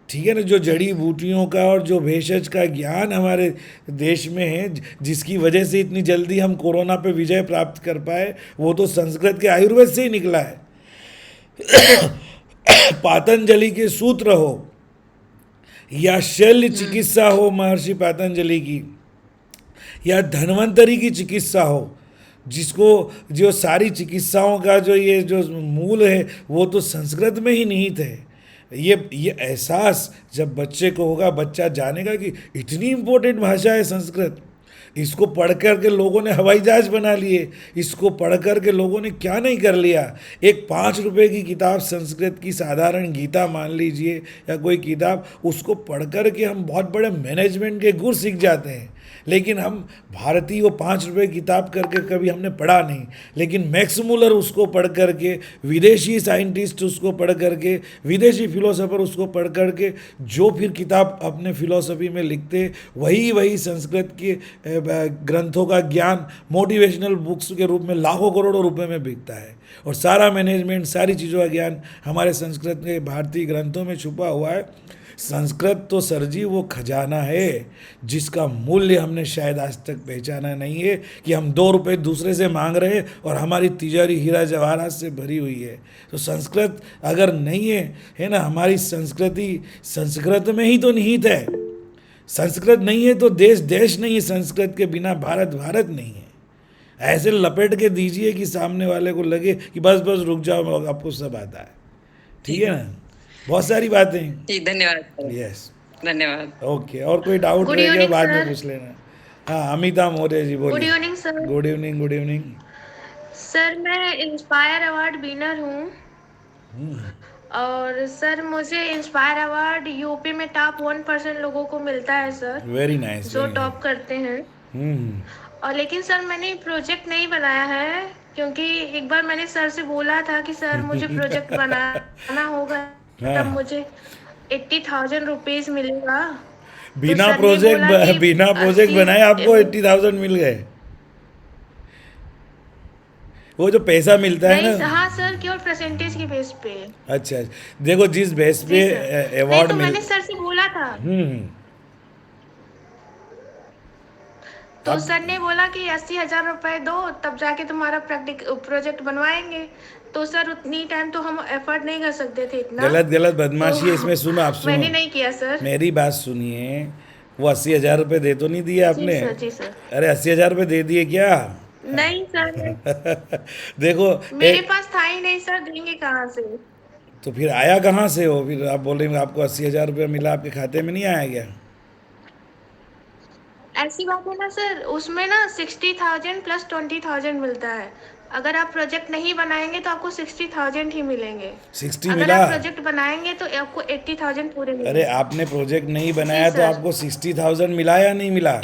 ठीक है ना। जो जड़ी बूटियों का और जो भेषज का ज्ञान हमारे देश में है, जिसकी वजह से इतनी जल्दी हम कोरोना पे विजय प्राप्त कर पाए, वो तो संस्कृत के आयुर्वेद से ही निकला है। पातंजलि के सूत्र हो या शल्य चिकित्सा हो महर्षि पातंजलि की, या धन्वंतरी की चिकित्सा हो, जो सारी चिकित्साओं का जो मूल है वो तो संस्कृत में ही निहित है। ये एहसास जब बच्चे को होगा, बच्चा जानेगा कि इतनी इम्पोर्टेंट भाषा है संस्कृत। इसको पढ़ कर के लोगों ने हवाई जहाज बना लिए, इसको पढ़ कर के लोगों ने क्या नहीं कर लिया। एक 5 रुपए की किताब संस्कृत की, साधारण गीता मान लीजिए या कोई किताब, उसको पढ़ कर के हम बहुत बड़े मैनेजमेंट के गुर सीख जाते हैं। लेकिन हम भारतीय वो 5 रुपए किताब करके कभी हमने पढ़ा नहीं। लेकिन मैक्स मुलर उसको पढ़ करके, विदेशी साइंटिस्ट उसको पढ़ करके, विदेशी फिलोसोफर उसको पढ़ करके जो फिर किताब अपने फिलोसफी में लिखते, वही संस्कृत के ग्रंथों का ज्ञान मोटिवेशनल बुक्स के रूप में लाखों करोड़ों रुपए में बिकता है। और सारा मैनेजमेंट, सारी चीज़ों का ज्ञान हमारे संस्कृत के भारतीय ग्रंथों में छुपा हुआ है। संस्कृत तो सर जी वो खजाना है जिसका मूल्य हमने शायद आज तक पहचाना नहीं है, कि हम 2 रुपए दूसरे से मांग रहे हैं और हमारी तिजोरी हीरा जवाहरात से भरी हुई है। तो संस्कृत अगर नहीं है ना, हमारी संस्कृति संस्कृत में ही तो निहित है। संस्कृत नहीं है तो देश नहीं है, संस्कृत के बिना भारत नहीं है। ऐसे लपेट के दीजिए कि सामने वाले को लगे कि बस रुक जाओ, आपको सब आता है। ठीक है ना। बहुत सारी बातें। जी धन्यवाद। यस धन्यवाद। ओके। और कोई डाउट Good रहेगा evening, बाद में sir. पूछ लेना। हाँ, अमिता मौर्य जी बोलिए। Good evening sir. Good evening. Good evening sir मैं इंस्पायर अवार्ड विनर हूँ, और सर मुझे इंस्पायर अवार्ड यूपी में टॉप 1% लोगों को मिलता है सर, वेरी नाइस। जो टॉप करते हैं। और लेकिन सर मैंने प्रोजेक्ट नहीं बनाया है, क्योंकि एक बार मैंने सर से बोला था कि सर मुझे प्रोजेक्ट बनाना होगा, तब मुझे 80,000 रुपीज मिलेगा। बिना सर ने बोला कि प्रोजेक्ट बनाए आपको 80,000 मिल गए। वो जो पैसा मिलता है नहीं, ना। हाँ सर, केवल परसेंटेज के बेस पे। अच्छा, देखो जिस बेस पे अवार्ड तो मैंने सर से बोला था, तो सर ने बोला कि 80,000 रुपए दो, तब जाके तुम्हारा प्रोजेक्ट बनवाएंगे। तो सर उतनी टाइम तो हम एफर्ट नहीं कर सकते थे इतना। गलत बदमाशी है इसमें। सुनो, आप सुनो, मैंने नहीं किया सर। मेरी बात सुनिए। वो 80,000 रुपये दे तो नहीं दिए जी आपने? सर, जी सर। अरे 80,000 रुपये दे दिए क्या? नहीं सर, देखो मेरे एक, पास था ही नहीं सर, देंगे कहाँ से? तो फिर आया कहाँ से हो? फिर आप बोल रहे हैं आपको 80,000 रुपये मिला, आपके खाते में नहीं आया क्या? ऐसी बात है ना सर, उसमें ना 60,000 प्लस 20,000 मिलता है। अगर आप प्रोजेक्ट नहीं बनाएंगे तो आपको 60,000 ही मिलेंगे। 60 अगर मिला? आप प्रोजेक्ट बनाएंगे तो आपको 80,000 पूरे अरे मिलेंगे। आपने प्रोजेक्ट नहीं जी बनाया तो सर, आपको 60,000 मिला या नहीं मिला?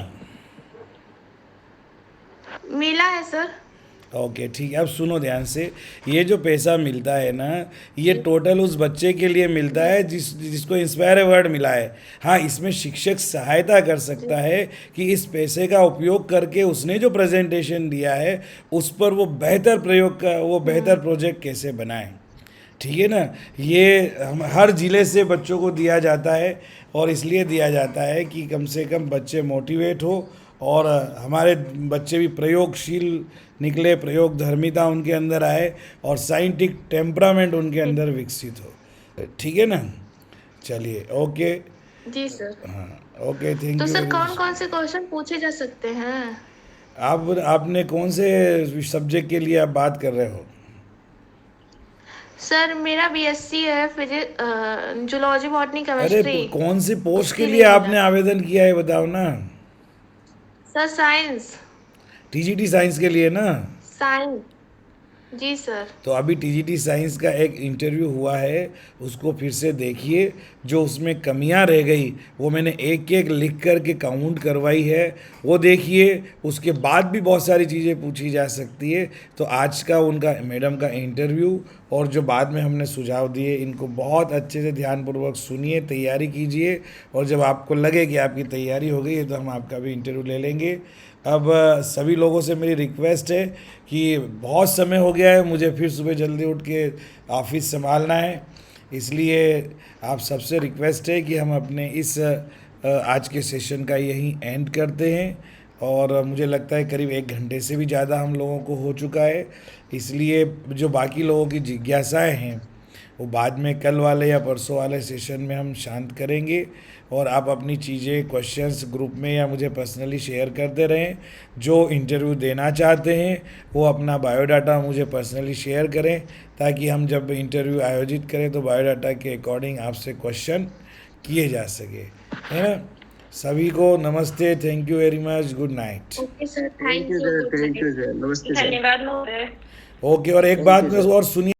मिला है सर। ओके ठीक है, अब सुनो ध्यान से। ये जो पैसा मिलता है ना, ये टोटल उस बच्चे के लिए मिलता है जिसको इंस्पायर अवार्ड मिला है। हाँ, इसमें शिक्षक सहायता कर सकता है कि इस पैसे का उपयोग करके उसने जो प्रेजेंटेशन दिया है उस पर वो बेहतर प्रयोग का वो बेहतर प्रोजेक्ट कैसे बनाए। ठीक है ना? ये हम हर ज़िले से बच्चों को दिया जाता है, और इसलिए दिया जाता है कि कम से कम बच्चे मोटिवेट हो और हमारे बच्चे भी प्रयोगशील निकले, प्रयोग धर्मिता उनके अंदर आए और साइंटिफिक टेम्परामेंट उनके अंदर विकसित हो। ठीक है ना? चलिए, ओके। जी सर। हाँ, ओके, थैंक तो यू सर वेरी कौन मच। कौन से क्वेश्चन पूछे जा सकते हैं? आपने कौन से सब्जेक्ट के लिए आप बात कर रहे हो? सर मेरा बीएससी है, फिजिक्स, जूलॉजी, बॉटनी, अरे केमिस्ट्री। कौन सी पोस्ट के उसके लिए लिए आपने मेरा आवेदन किया है, बताओ ना। Sir science. टीजीटी साइंस के लिए ना? साइंस, जी सर। तो अभी टीजीटी साइंस का एक इंटरव्यू हुआ है, उसको फिर से देखिए। जो उसमें कमियां रह गई वो मैंने एक एक लिख कर के काउंट करवाई है, वो देखिए। उसके बाद भी बहुत सारी चीज़ें पूछी जा सकती है। तो आज का उनका मैडम का इंटरव्यू और जो बाद में हमने सुझाव दिए, इनको बहुत अच्छे से ध्यानपूर्वक सुनिए, तैयारी कीजिए, और जब आपको लगे कि आपकी तैयारी हो गई है तो हम आपका भी इंटरव्यू ले लेंगे। अब सभी लोगों से मेरी रिक्वेस्ट है कि बहुत समय हो गया है, मुझे फिर सुबह जल्दी उठ के ऑफिस संभालना है, इसलिए आप सबसे रिक्वेस्ट है कि हम अपने इस आज के सेशन का यहीं एंड करते हैं। और मुझे लगता है करीब 1 घंटे से भी ज़्यादा हम लोगों को हो चुका है, इसलिए जो बाकी लोगों की जिज्ञासाएं हैं वो बाद में कल वाले या परसों वाले सेशन में हम शांत करेंगे। और आप अपनी चीज़ें, क्वेश्चंस ग्रुप में या मुझे पर्सनली शेयर करते रहें। जो इंटरव्यू देना चाहते हैं वो अपना बायोडाटा मुझे पर्सनली शेयर करें, ताकि हम जब इंटरव्यू आयोजित करें तो बायोडाटा के अकॉर्डिंग आपसे क्वेश्चन किए जा सके, है ना? सभी को नमस्ते, thank you very much, good night. Okay sir, thank thank you you. Sir, thank you sir, नमस्ते सर। धन्यवाद महोदय। ओके, और एक बात में और सुनिए।